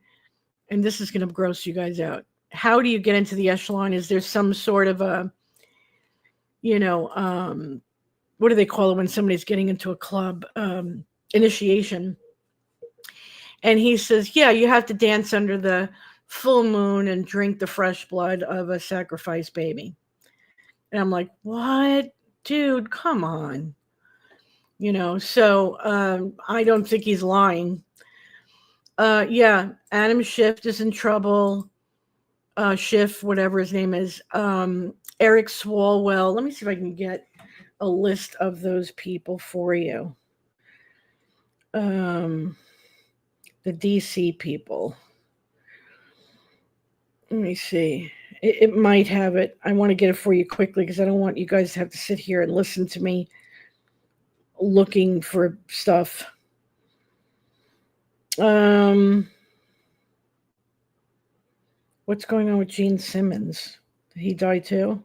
S1: and this is going to gross you guys out, how do you get into the Echelon? Is there some sort of a, what do they call it when somebody's getting into a club? Initiation. And he says, yeah, you have to dance under the full moon and drink the fresh blood of a sacrificed baby. And I'm like, what? Dude, come on. So I don't think he's lying. Yeah, Adam Schiff is in trouble. Schiff, whatever his name is. Eric Swalwell. Let me see if I can get a list of those people for you. The DC people. Let me see. It might have it. I want to get it for you quickly, because I don't want you guys to have to sit here and listen to me looking for stuff. What's going on with Gene Simmons? Did he die too?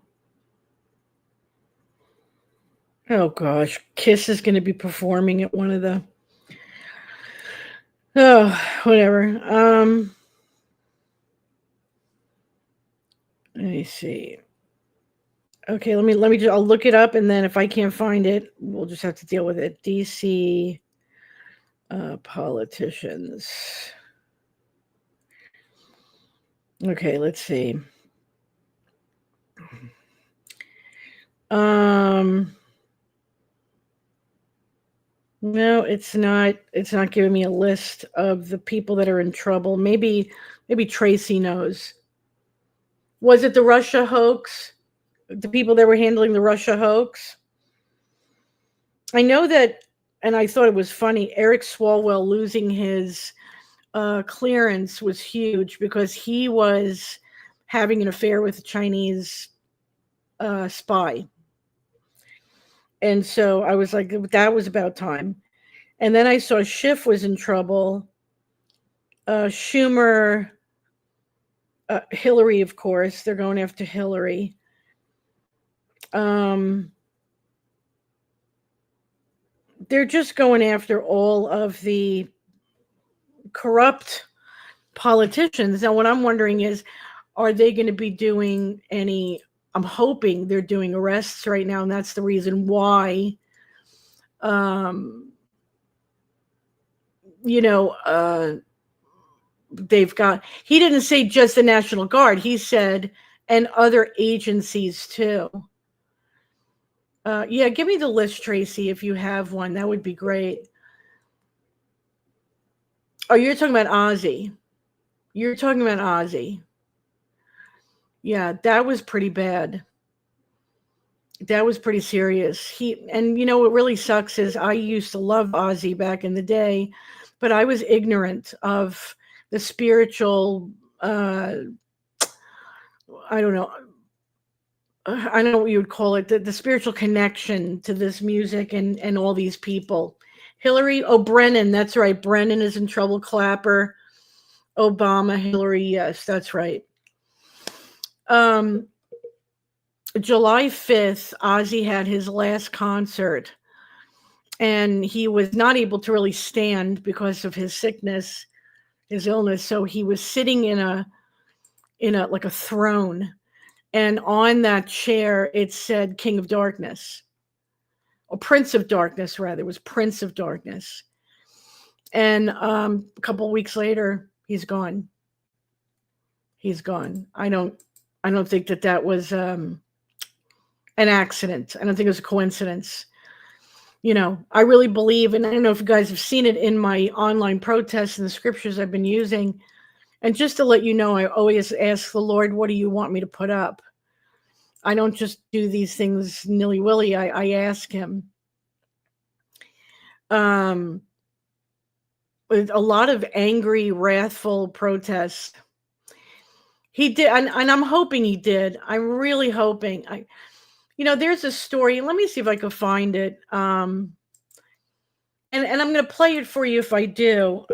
S1: Oh gosh, Kiss is going to be performing at one of the. Oh, whatever. Let me see. Okay, let me just. I'll look it up, and then if I can't find it, we'll just have to deal with it. DC politicians. Okay, let's see. No, it's not. It's not giving me a list of the people that are in trouble. Maybe Tracy knows. Was it the Russia hoax? The people that were handling the Russia hoax? I know that, and I thought it was funny. Eric Swalwell losing his clearance was huge because he was having an affair with a Chinese spy. And so I was like, that was about time. And then I saw Schiff was in trouble. Schumer, Hillary, of course. They're going after Hillary. They're just going after all of the corrupt politicians. Now, what I'm wondering is, are they going to be doing any? I'm hoping they're doing arrests right now, and that's the reason why. They've got. He didn't say just the National Guard. He said, and other agencies too. Yeah, give me the list, Tracy, if you have one. That would be great. Oh, you're talking about Ozzy. You're talking about Ozzy. Yeah, that was pretty bad. That was pretty serious. And what really sucks is I used to love Ozzy back in the day, but I was ignorant of the spiritual, I don't know what you would call it, the spiritual connection to this music and all these people. Hillary, Brennan, that's right. Brennan is in trouble. Clapper, Obama, Hillary, yes, that's right. July 5th, Ozzy had his last concert, and he was not able to really stand because of his sickness, his illness. So he was sitting in a like a throne, and on that chair it said King of Darkness, or Prince of Darkness rather. It was Prince of Darkness. And a couple of weeks later, he's gone. He's gone. I don't think that was an accident. I don't think it was a coincidence. I really believe, and I don't know if you guys have seen it in my online protests and the scriptures I've been using. And just to let you know, I always ask the Lord, what do you want me to put up? I don't just do these things nilly-willy. I ask him. With a lot of angry, wrathful protests. He did, and I'm hoping he did. I'm really hoping. There's a story. Let me see if I can find it. And I'm going to play it for you if I do.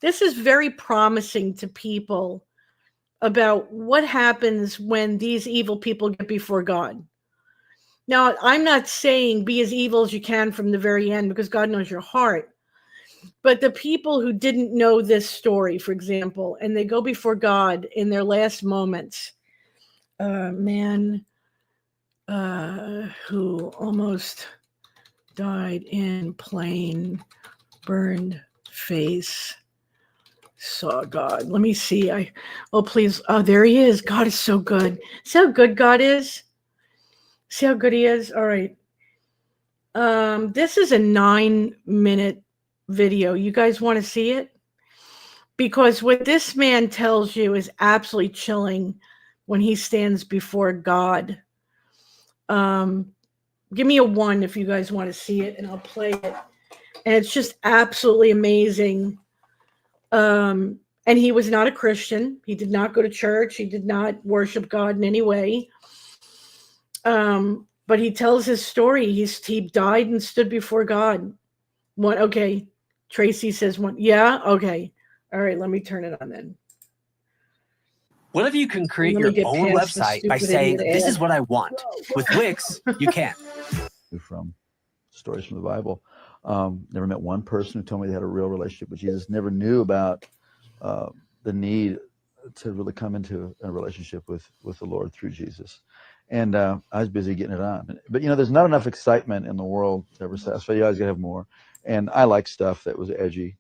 S1: This is very promising to people about what happens when these evil people get before God. Now, I'm not saying be as evil as you can from the very end, because God knows your heart. But the people who didn't know this story, for example, and they go before God in their last moments, man who almost died in plane, burned face, saw God. Let me see. Please. Oh, there he is. God is so good. See how good God is? See how good he is? All right. This is a 9-minute video. You guys want to see it? Because what this man tells you is absolutely chilling when he stands before God. Give me a 1 if you guys want to see it, and I'll play it. And it's just absolutely amazing. And he was not a Christian. He did not go to church. He did not worship God in any way. But he tells his story. He died and stood before God. Okay. Tracy says one. Yeah. Okay. All right. Let me turn it on then.
S2: What if you can create
S1: Let me
S2: your
S1: get
S2: own
S1: past the
S2: website by
S1: stupid
S2: saying,
S1: idiot
S2: this
S1: ad.
S2: is what I want? With Wix, you can.
S3: From stories from the Bible. Never met one person who told me they had a real relationship with Jesus. Never knew about the need to really come into a relationship with the Lord through Jesus. And I was busy getting it on. But, there's not enough excitement in the world to ever satisfy. You always got to have more. And I like stuff that was edgy,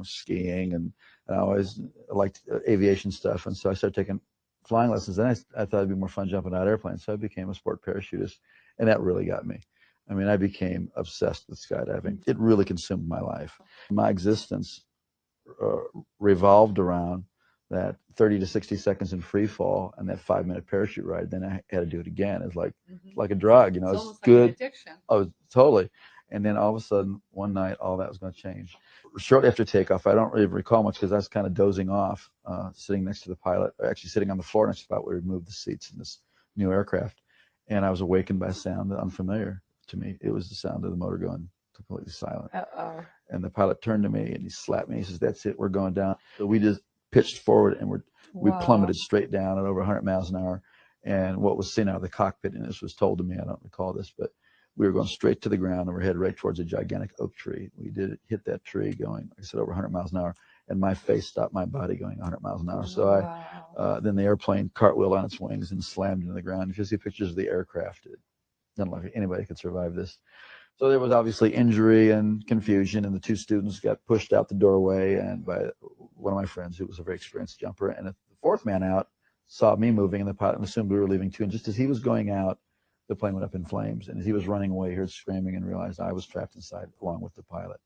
S3: skiing. And I always liked aviation stuff. And so I started taking flying lessons. And I thought it'd be more fun jumping out of airplanes. So I became a sport parachutist. And that really got me. I mean, I became obsessed with skydiving. It really consumed my life. My existence revolved around that 30 to 60 seconds in free fall and that 5-minute parachute ride. Then I had to do it again. It's like a drug,
S4: It's almost
S3: good.
S4: like an addiction.
S3: Oh, totally. And then all of a sudden, one night, all that was going to change. Shortly after takeoff, I don't really recall much because I was kind of dozing off, sitting next to the pilot, or actually sitting on the floor next to the pilot where we moved the seats in this new aircraft. And I was awakened by a sound unfamiliar to me. It was the sound of the motor going completely silent.
S4: Uh-oh.
S3: And the pilot turned to me and he slapped me. He says, "That's it. We're going down." So we just pitched forward and we plummeted straight down at over 100 miles an hour. And what was seen out of the cockpit, and this was told to me, I don't recall this, but we were going straight to the ground and we're headed right towards a gigantic oak tree. We did hit that tree going, like I said, over 100 miles an hour. And my face stopped my body going 100 miles an hour. So then the airplane cartwheeled on its wings and slammed into the ground. If you see pictures of the aircraft, it doesn't look like anybody could survive this. So there was obviously injury and confusion, and the two students got pushed out the doorway and by one of my friends who was a very experienced jumper. And the fourth man out saw me moving, and the pilot assumed we were leaving too. And just as he was going out, the plane went up in flames. And as he was running away, he heard screaming and realized I was trapped inside along with the pilot.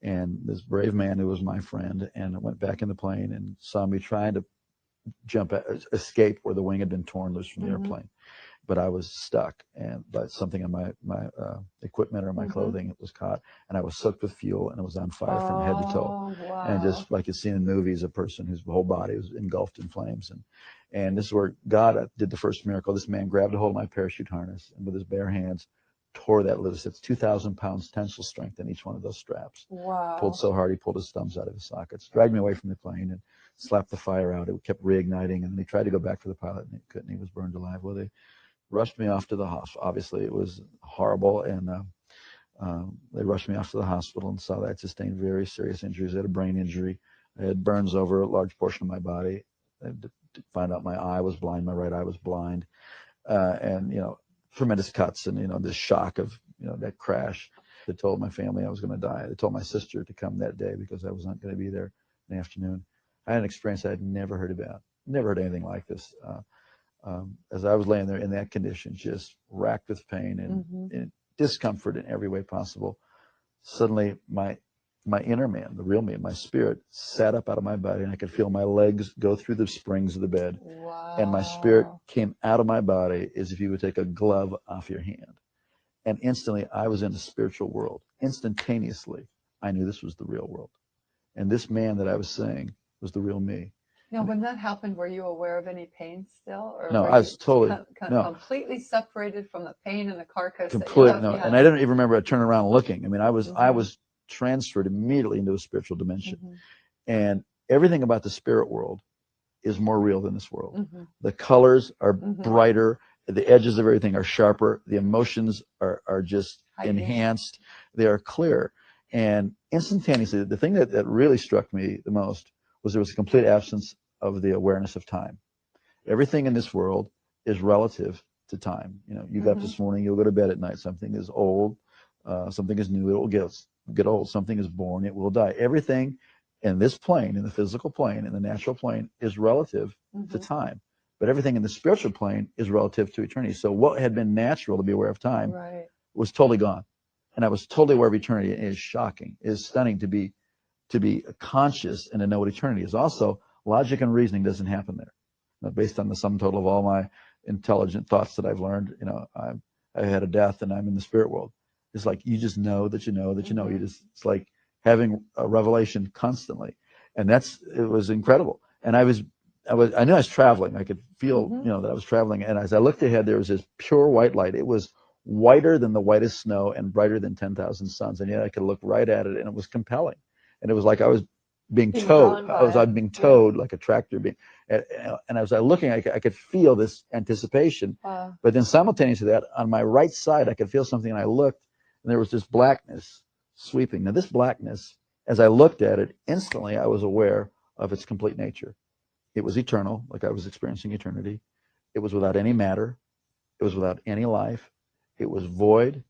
S3: And this brave man who was my friend and went back in the plane and saw me trying to escape where the wing had been torn loose from the airplane. But I was stuck, and but something in my equipment or my clothing was caught, and I was soaked with fuel, and it was on fire from head to toe.
S4: Wow.
S3: And just like you see in movies, a person whose whole body was engulfed in flames. And this is where God did the first miracle. This man grabbed a hold of my parachute harness and with his bare hands tore that loose. It's 2,000 pounds tensile strength in each one of those straps.
S4: Wow.
S3: Pulled so hard he pulled his thumbs out of his sockets, dragged me away from the plane, and slapped the fire out. It kept reigniting, and then he tried to go back for the pilot, and he couldn't. He was burned alive. Well, they rushed me off to the hospital. Obviously, it was horrible, and they rushed me off to the hospital and saw that I had sustained very serious injuries. I had a brain injury. I had burns over a large portion of my body. I had to find out my eye was blind. My right eye was blind, and tremendous cuts, and this shock of that crash. They told my family I was going to die. They told my sister to come that day because I was not going to be there in the afternoon. I had an experience I had never heard about. Never heard anything like this. As I was laying there in that condition, just racked with pain and discomfort in every way possible, suddenly my inner man, the real me, my spirit, sat up out of my body, and I could feel my legs go through the springs of the bed.
S4: Wow.
S3: And my spirit came out of my body as if you would take a glove off your hand. And instantly, I was in the spiritual world. Instantaneously, I knew this was the real world. And this man that I was seeing was the real me.
S4: Now, when that happened, were you aware of any pain still? Or
S3: No,
S4: were
S3: I was
S4: you
S3: totally
S4: completely separated from the pain and the carcass?
S3: Completely no. And I didn't even remember turning around looking. I mean, I was transferred immediately into a spiritual dimension. And everything about the spirit world is more real than this world. The colors are brighter. The edges of everything are sharper. The emotions are just enhanced. They are clear. And instantaneously, the thing that really struck me the most was there was a complete absence of the awareness of time. Everything in this world is relative to time. You got up this morning, you'll go to bed at night. Something is old, something is new, it will get old. Something is born, it will die. Everything in this plane, in the physical plane, in the natural plane, is relative to time. But everything in the spiritual plane is relative to eternity. So what had been natural to be aware of time was totally gone. And I was totally aware of eternity. It is shocking. It is stunning to be conscious and to know what eternity is. Also, logic and reasoning doesn't happen there. Based on the sum total of all my intelligent thoughts that I've learned, I had a death and I'm in the spirit world. It's like you just know that you know that you know. It's like having a revelation constantly, and it was incredible. And I knew I was traveling. I could feel that I was traveling. And as I looked ahead, there was this pure white light. It was whiter than the whitest snow and brighter than 10,000 suns. And yet I could look right at it, and it was compelling. And it was like I was being towed. I was being towed like a tractor being. And as I was looking, I could feel this anticipation.
S4: Wow.
S3: But then simultaneous to that, on my right side, I could feel something, and I looked, and there was this blackness sweeping. Now, this blackness, as I looked at it, instantly I was aware of its complete nature. It was eternal, like I was experiencing eternity. It was without any matter. It was without any life. It was void,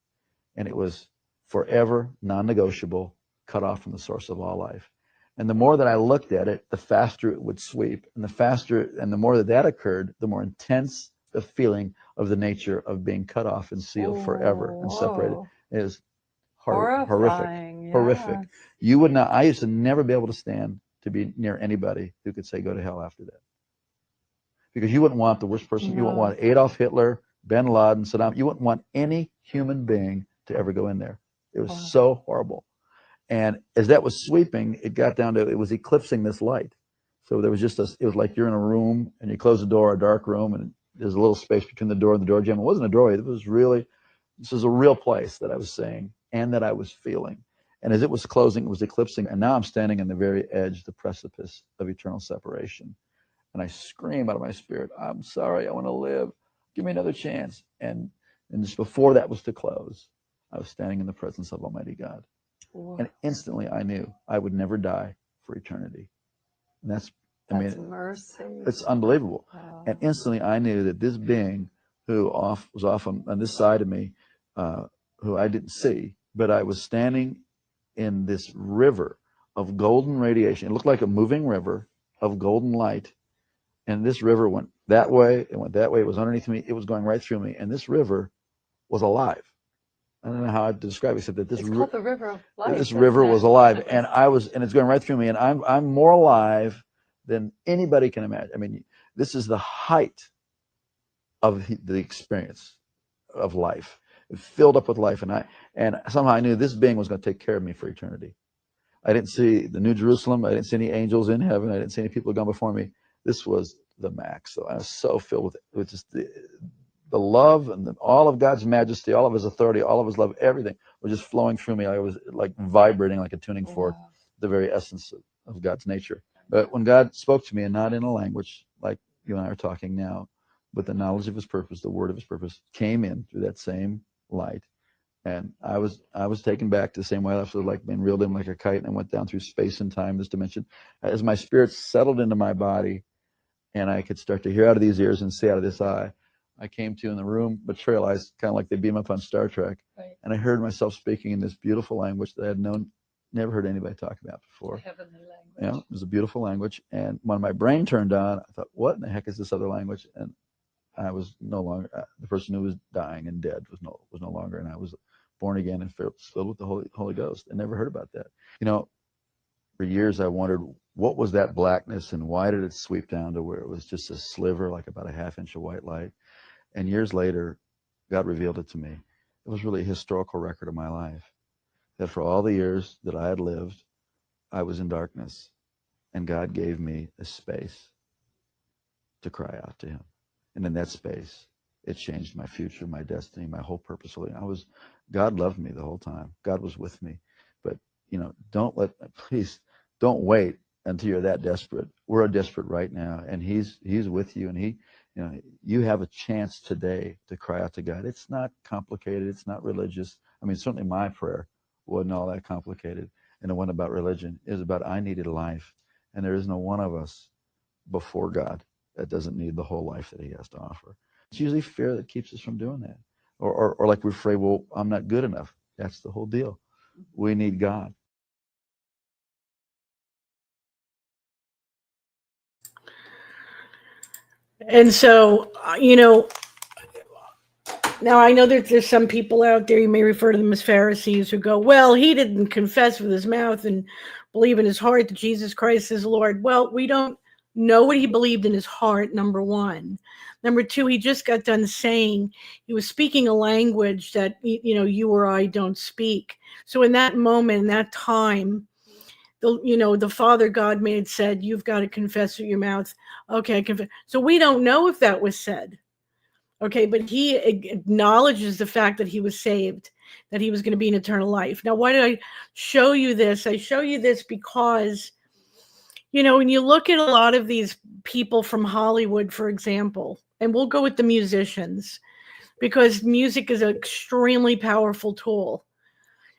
S3: and it was forever, non-negotiable, cut off from the source of all life. And the more that I looked at it, the faster it would sweep. And the more that occurred, the more intense the feeling of the nature of being cut off and sealed forever and separated is horrific.
S4: Horrifying,
S3: Horrific.
S4: yes.
S3: You would not, I used to never be able to stand to be near anybody who could say go to hell after that. Because you wouldn't want the worst person. You wouldn't want Adolf Hitler, Bin Laden, Saddam. You wouldn't want any human being to ever go in there. It was so horrible. And as that was sweeping, it got down to, it was eclipsing this light. So there was just it was like you're in a room and you close the door, a dark room, and there's a little space between the door and the door jamb. It wasn't a doorway. It was really, this was a real place that I was seeing and that I was feeling. And as it was closing, it was eclipsing. And now I'm standing on the very edge, the precipice of eternal separation. And I scream out of my spirit, I'm sorry, I want to live. Give me another chance. And just before that was to close, I was standing in the presence of Almighty God.
S4: Whoa.
S3: And instantly I knew I would never die for eternity. And that's
S4: mercy.
S3: It's unbelievable.
S4: Wow.
S3: And instantly I knew that this being who was off on this side of me, who I didn't see, but I was standing in this river of golden radiation. It looked like a moving river of golden light. And this river went that way, it went that way, it was underneath me, it was going right through me. And this river was alive. I don't know how to describe it, except that this
S4: It's called the river of life.
S3: this river was alive, and it's going right through me, and I'm more alive than anybody can imagine. I mean, this is the height of the experience of life. It filled up with life, and somehow I knew this being was going to take care of me for eternity. I didn't see the New Jerusalem. I didn't see any angels in heaven. I didn't see any people gone before me. This was the max. So I was so filled with just the love and all of God's majesty, all of his authority, all of his love, everything was just flowing through me. I was like vibrating like a tuning fork, the very essence of God's nature. But when God spoke to me, and not in a language like you and I are talking now, but the knowledge of his purpose, the word of his purpose came in through that same light. And I was taken back to the same way I was, like being reeled in like a kite, and I went down through space and time, this dimension. As my spirit settled into my body and I could start to hear out of these ears and see out of this eye, I came to in the room materialized, kind of like they beam up on Star Trek. Right. And I heard myself speaking in this beautiful language that I had never heard anybody talk about before.
S4: Heavenly language.
S3: Yeah, it was a beautiful language. And when my brain turned on, I thought, what in the heck is this other language? And I was no longer, the person who was dying and dead was no longer, and I was born again and filled with the Holy Ghost. I never heard about that. You know, for years I wondered, what was that blackness and why did it sweep down to where it was just a sliver, like about a half-inch of white light? And years later, God revealed it to me. It was really a historical record of my life, that for all the years that I had lived, I was in darkness, and God gave me a space to cry out to him. And in that space, it changed my future, my destiny, my whole purpose. God loved me the whole time. God was with me. But, you know, please don't wait until you're that desperate. We're desperate right now, and he's with you, and you have a chance today to cry out to God. It's not complicated. It's not religious. I mean, certainly my prayer wasn't all that complicated, and it wasn't about religion. It was about, I needed life, and there is no one of us before God that doesn't need the whole life that he has to offer. It's usually fear that keeps us from doing that. Or like we're afraid, well, I'm not good enough. That's the whole deal. We need God.
S1: And so, now I know that there's some people out there, you may refer to them as Pharisees, who go, well, he didn't confess with his mouth and believe in his heart that Jesus Christ is Lord. Well, we don't know what he believed in his heart, number one. Number two, he just got done saying he was speaking a language that, you or I don't speak. So in that moment, in that time, the Father God said, you've got to confess with your mouth. Okay, I confess. So we don't know if that was said. Okay, but he acknowledges the fact that he was saved, that he was going to be in eternal life. Now, why did I show you this? I show you this because, when you look at a lot of these people from Hollywood, for example, and we'll go with the musicians, because music is an extremely powerful tool,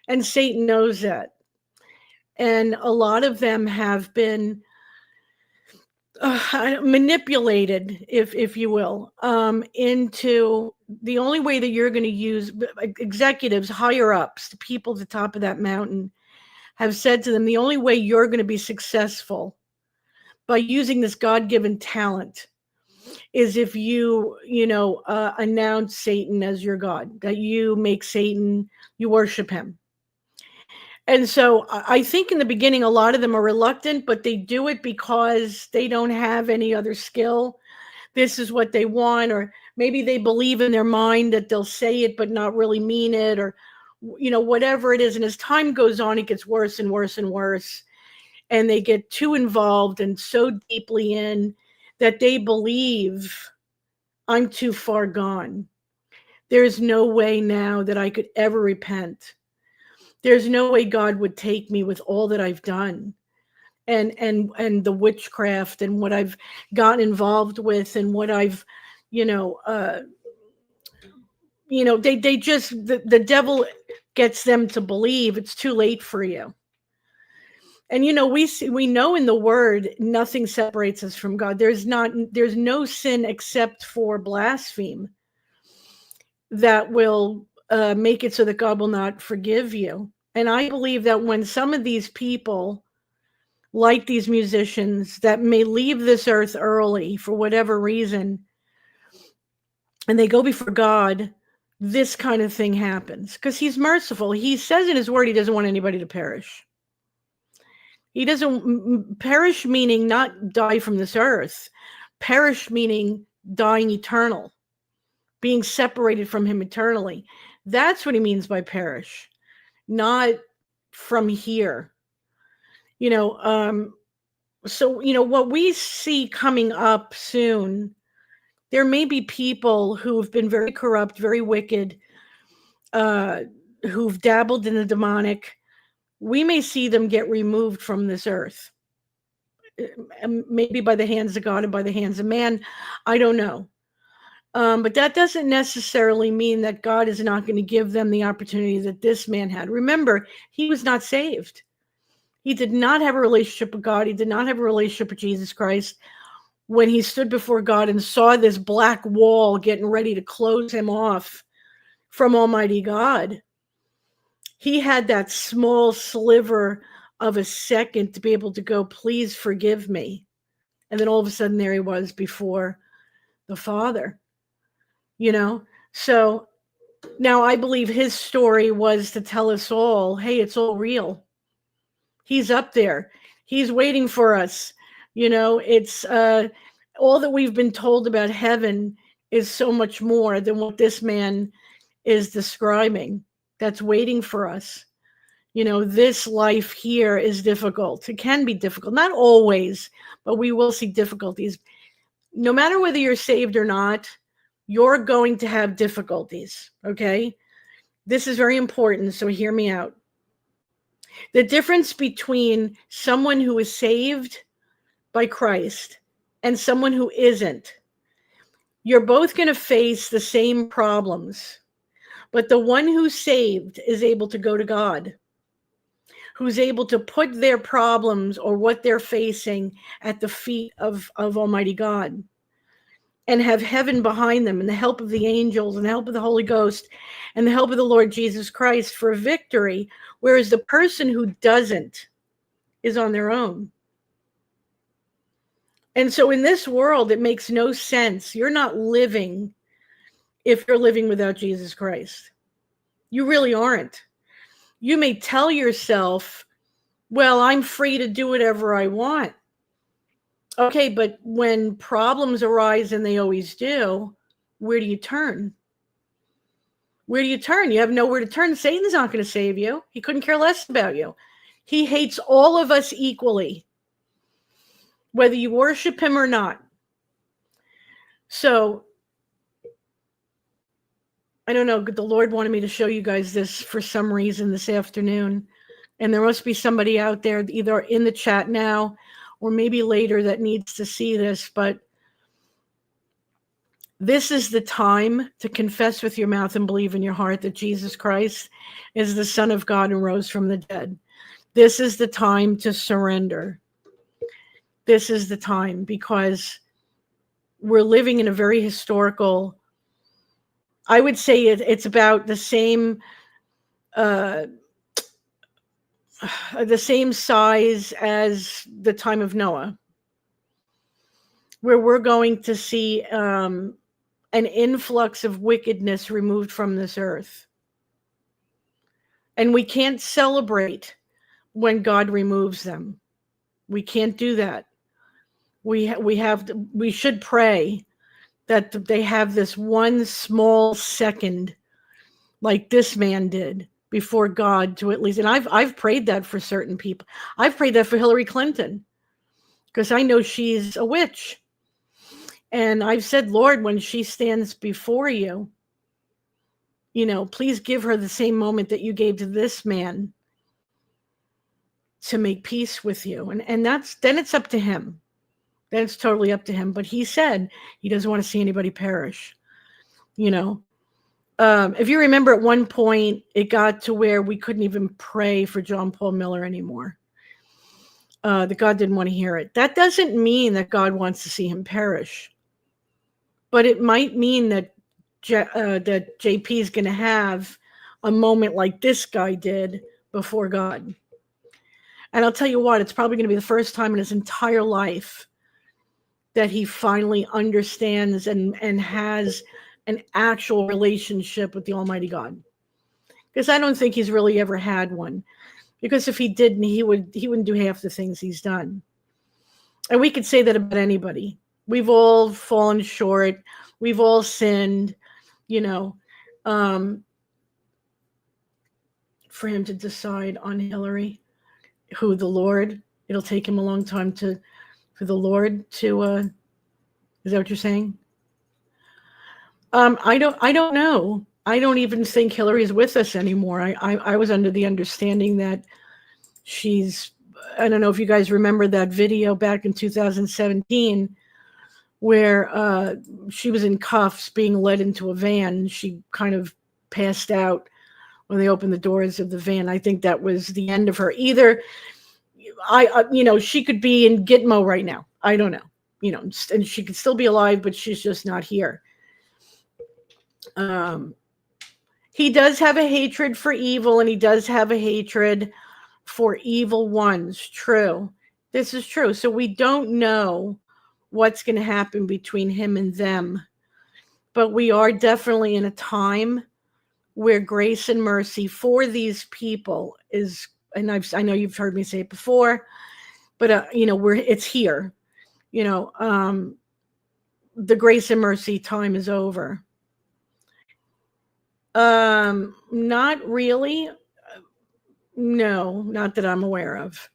S1: and Satan knows that. And a lot of them have been manipulated, if you will, into the only way that you're going to use executives, higher ups, the people at the top of that mountain have said to them, the only way you're going to be successful by using this God-given talent is if you announce Satan as your God, that you make Satan, you worship him. And so I think in the beginning, a lot of them are reluctant, but they do it because they don't have any other skill. This is what they want, or maybe they believe in their mind that they'll say it, but not really mean it, or, whatever it is. And as time goes on, it gets worse and worse and worse. And they get too involved and so deeply in that they believe, I'm too far gone. There's no way now that I could ever repent. There's no way God would take me with all that I've done, and the witchcraft and what I've gotten involved with, and what I've, they just, the devil gets them to believe it's too late for you. And we know in the word nothing separates us from God. There's no sin except for blaspheme that will make it so that God will not forgive you. And I believe that when some of these people, like these musicians, that may leave this earth early for whatever reason, and they go before God, this kind of thing happens, because he's merciful. He says in his word he doesn't want anybody to perish. He doesn't perish, meaning not die from this earth. Perish meaning dying eternal, being separated from him eternally. That's what he means by perish, not from here. So what we see coming up soon, there may be people who've been very corrupt, very wicked, who've dabbled in the demonic. We may see them get removed from this earth, maybe by the hands of God and by the hands of man. I don't know. But that doesn't necessarily mean that God is not going to give them the opportunity that this man had. Remember, he was not saved. He did not have a relationship with God. He did not have a relationship with Jesus Christ. When he stood before God and saw this black wall getting ready to close him off from Almighty God, he had that small sliver of a second to be able to go, please forgive me. And then all of a sudden there he was before the Father. So now I believe his story was to tell us all, hey, it's all real. He's up there. He's waiting for us. It's all that we've been told about heaven is so much more than what this man is describing. That's waiting for us. This life here is difficult. It can be difficult, not always, but we will see difficulties. No matter whether you're saved or not, you're going to have difficulties, okay? This is very important, so hear me out. The difference between someone who is saved by Christ and someone who isn't, you're both going to face the same problems, but the one who's saved is able to go to God, who's able to put their problems or what they're facing at the feet of Almighty God, and have heaven behind them, and the help of the angels, and the help of the Holy Ghost, and the help of the Lord Jesus Christ for victory, whereas the person who doesn't is on their own. And so in this world, it makes no sense. You're not living if you're living without Jesus Christ. You really aren't. You may tell yourself, well, I'm free to do whatever I want. Okay, but when problems arise, and they always do, where do you turn? Where do you turn? You have nowhere to turn. Satan's not going to save you. He couldn't care less about you. He hates all of us equally, whether you worship him or not. So, I don't know, the Lord wanted me to show you guys this for some reason this afternoon. And there must be somebody out there either in the chat now or maybe later that needs to see this, but this is the time to confess with your mouth and believe in your heart that Jesus Christ is the Son of God and rose from the dead. This is the time to surrender. This is the time, because we're living in a very historical, I would say it's about the same size as the time of Noah, where we're going to see an influx of wickedness removed from this earth. And we can't celebrate when God removes them. We can't do that. We should pray that they have this one small second, like this man did, before God, to at least, and I've prayed that for certain people. I've prayed that for Hillary Clinton, because I know she's a witch. And I've said, Lord, when she stands before you, please give her the same moment that you gave to this man to make peace with you. And then it's up to him. Then it's totally up to him. But he said he doesn't want to see anybody perish. If you remember, at one point, it got to where we couldn't even pray for John Paul Miller anymore. That God didn't want to hear it. That doesn't mean that God wants to see him perish. But it might mean that that JP is going to have a moment like this guy did before God. And I'll tell you what, it's probably going to be the first time in his entire life that he finally understands and has an actual relationship with the Almighty God. Because I don't think he's really ever had one. Because if he didn't, he wouldn't do half the things he's done. And we could say that about anybody. We've all fallen short. We've all sinned, for him to decide on Hillary, it'll take him a long time for the Lord to, is that what you're saying? I don't know. I don't even think Hillary's with us anymore. I was under the understanding that I don't know if you guys remember that video back in 2017 where she was in cuffs being led into a van. She kind of passed out when they opened the doors of the van. I think that was the end of her. Either she could be in Gitmo right now. I don't know, and she could still be alive, but she's just not here. He does have a hatred for evil, and he does have a hatred for evil ones. True. This is true. So we don't know what's going to happen between him and them. But we are definitely in a time where grace and mercy for these people is, and I know you've heard me say it before, but it's here. The grace and mercy time is over. Not really. No, not that I'm aware of.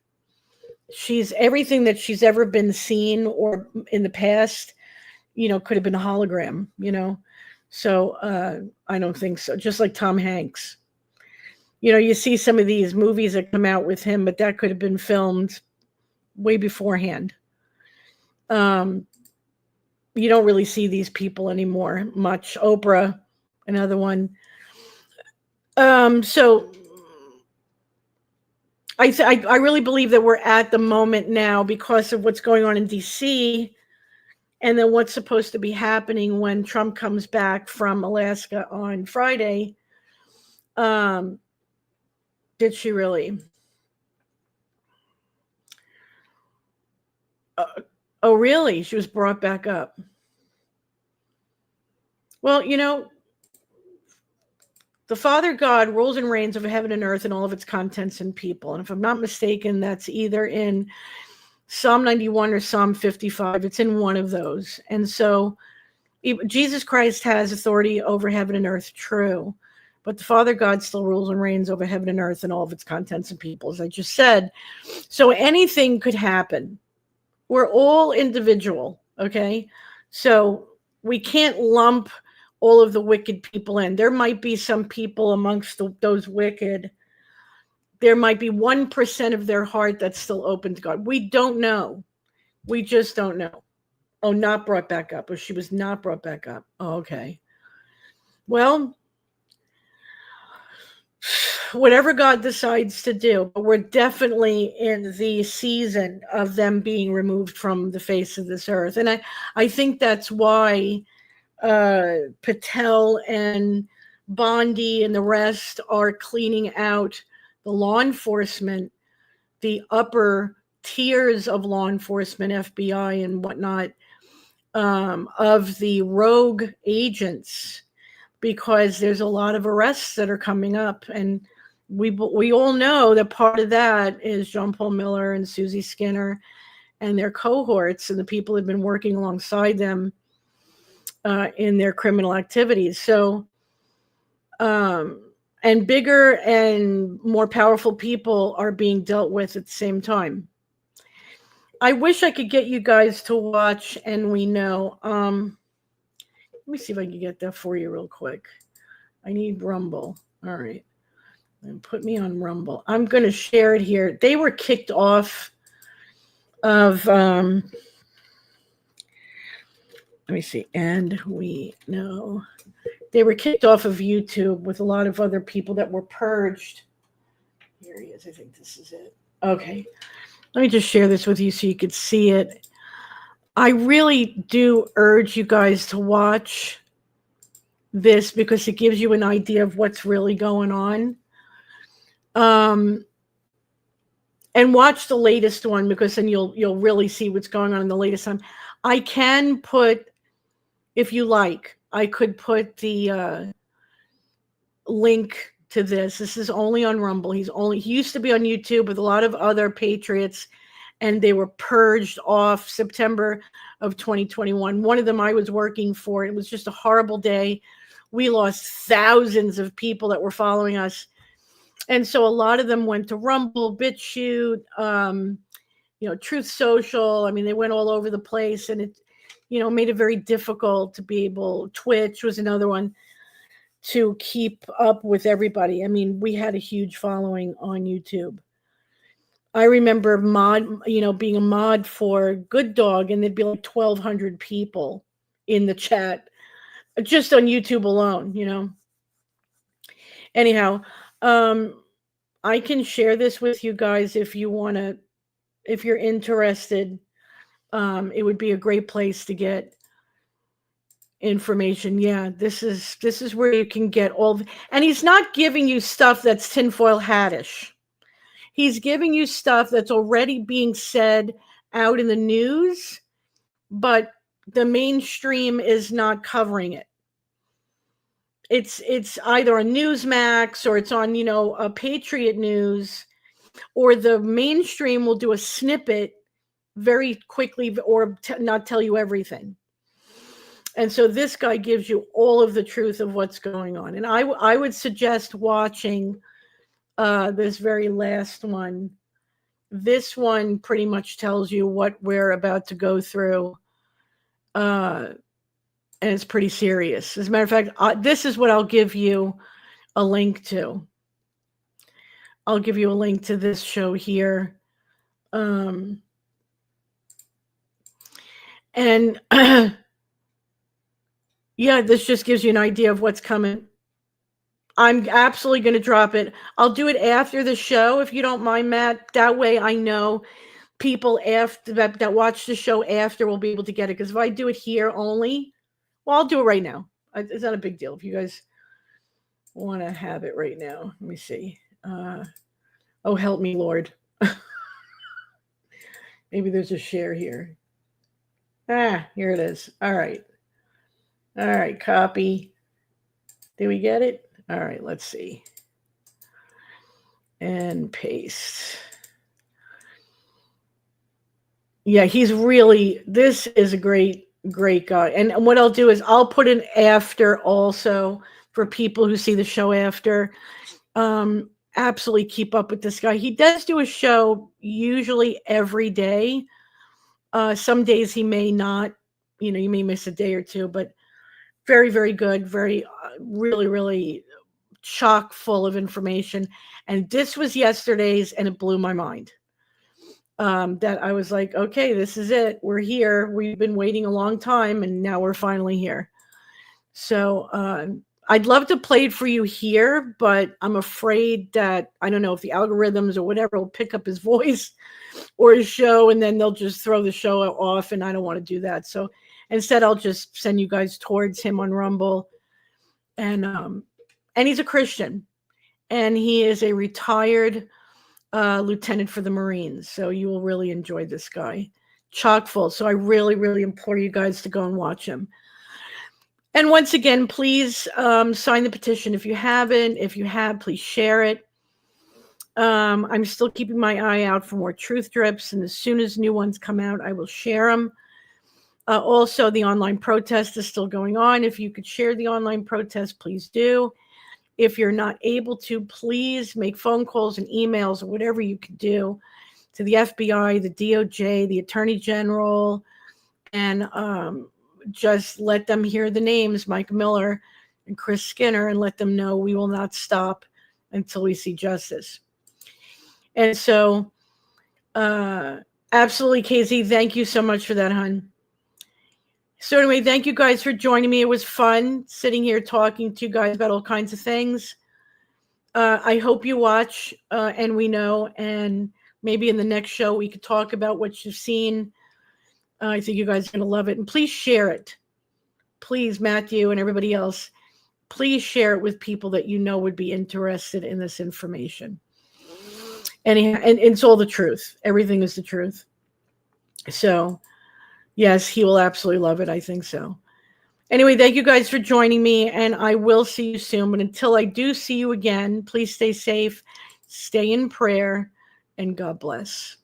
S1: She's everything that she's ever been seen or in the past, could have been a hologram, So I don't think so. Just like Tom Hanks. You see some of these movies that come out with him, but that could have been filmed way beforehand. You don't really see these people anymore much. Oprah, another one. So I really believe that we're at the moment now, because of what's going on in DC, and then what's supposed to be happening when Trump comes back from Alaska on Friday. Did she really? Oh, really? She was brought back up. Well, the Father God rules and reigns over heaven and earth and all of its contents and people. And if I'm not mistaken, that's either in Psalm 91 or Psalm 55. It's in one of those. And so Jesus Christ has authority over heaven and earth, true. But the Father God still rules and reigns over heaven and earth and all of its contents and people, as I just said. So anything could happen. We're all individual, okay? So we can't lump all of the wicked people in. There might be some people amongst those wicked. There might be 1% of their heart that's still open to God. We don't know. We just don't know. Oh, not brought back up. Or she was not brought back up. Oh, okay. Well, whatever God decides to do, but we're definitely in the season of them being removed from the face of this earth. And I think that's why Patel and Bondi and the rest are cleaning out the law enforcement, the upper tiers of law enforcement, FBI and whatnot, of the rogue agents, because there's a lot of arrests that are coming up. And we all know that part of that is John Paul Miller and Susie Skinner and their cohorts and the people who've been working alongside them in their criminal activities. So, and bigger and more powerful people are being dealt with at the same time. I wish I could get you guys to watch And We Know. Let me see if I can get that for you real quick. I need Rumble. All right. And put me on Rumble. I'm going to share it here. They were kicked off of, let me see. And We Know. They were kicked off of YouTube with a lot of other people that were purged. Here he is. I think this is it. Okay. Let me just share this with you so you could see it. I really do urge you guys to watch this because it gives you an idea of what's really going on. And watch the latest one, because then you'll really see what's going on in the latest one. I can put, if you like, I could put the link to this. This is only on Rumble. He used to be on YouTube with a lot of other patriots, and they were purged off September of 2021. One of them I was working for. It was just a horrible day. We lost thousands of people that were following us. And so a lot of them went to Rumble, BitChute, Truth Social. I mean, they went all over the place, and it, made it very difficult to be able. Twitch was another one, to keep up with everybody. I mean, we had a huge following on YouTube. I remember being a mod for Good Dog, and there'd be like 1,200 people in the chat just on YouTube alone, Anyhow, I can share this with you guys if you want to, if you're interested. It would be a great place to get information. Yeah, this is where you can get and he's not giving you stuff that's tinfoil hattish. He's giving you stuff that's already being said out in the news, but the mainstream is not covering it. It's either on Newsmax or it's on, a Patriot News, or the mainstream will do a snippet very quickly or not tell you everything. And so this guy gives you all of the truth of what's going on. And I would suggest watching this very last one. This one pretty much tells you what we're about to go through. And it's pretty serious. As a matter of fact, this is what I'll give you a link to. I'll give you a link to this show here. And yeah, this just gives you an idea of what's coming. I'm absolutely going to drop it. I'll do it after the show, if you don't mind, Matt. That way I know people after that watch the show after will be able to get it. Because if I do it here only, well, I'll do it right now. It's not a big deal. If you guys want to have it right now, let me see. Oh, help me, Lord. Maybe there's a share here. Here it is. All right. All right, copy. Did we get it? All right, let's see. And paste. Yeah, this is a great guy. And what I'll do is I'll put an after also for people who see the show after. Absolutely keep up with this guy. He does do a show usually every day. Some days he may not, you may miss a day or two, but very, very good. Very, really, really chock full of information. And this was yesterday's, and it blew my mind. that I was like, okay, this is it. We're here. We've been waiting a long time, and now we're finally here. So I'd love to play it for you here, but I'm afraid that I don't know if the algorithms or whatever will pick up his voice or his show, and then they'll just throw the show off, and I don't want to do that. So instead, I'll just send you guys towards him on Rumble. And he's a Christian, and he is a retired lieutenant for the Marines. So you will really enjoy this guy. Chock full. So I really, really implore you guys to go and watch him. And once again, please sign the petition if you haven't. If you have, please share it. I'm still keeping my eye out for more truth drips, and as soon as new ones come out, I will share them. Also, the online protest is still going on. If you could share the online protest, please do. If you're not able to, please make phone calls and emails or whatever you can do to the FBI, the DOJ, the Attorney General, and just let them hear the names, Mike Miller and Chris Skinner, and let them know we will not stop until we see justice. And so, absolutely, KZ, thank you so much for that, hon. So anyway, thank you guys for joining me. It was fun sitting here talking to you guys about all kinds of things. I hope you watch and we know, and maybe in the next show we could talk about what you've seen. I think you guys are going to love it. And please share it. Please, Matthew and everybody else, please share it with people that you know would be interested in this information. And it's all the truth. Everything is the truth. So, yes, he will absolutely love it. I think so. Anyway, thank you guys for joining me, and I will see you soon. But until I do see you again, please stay safe, stay in prayer, and God bless.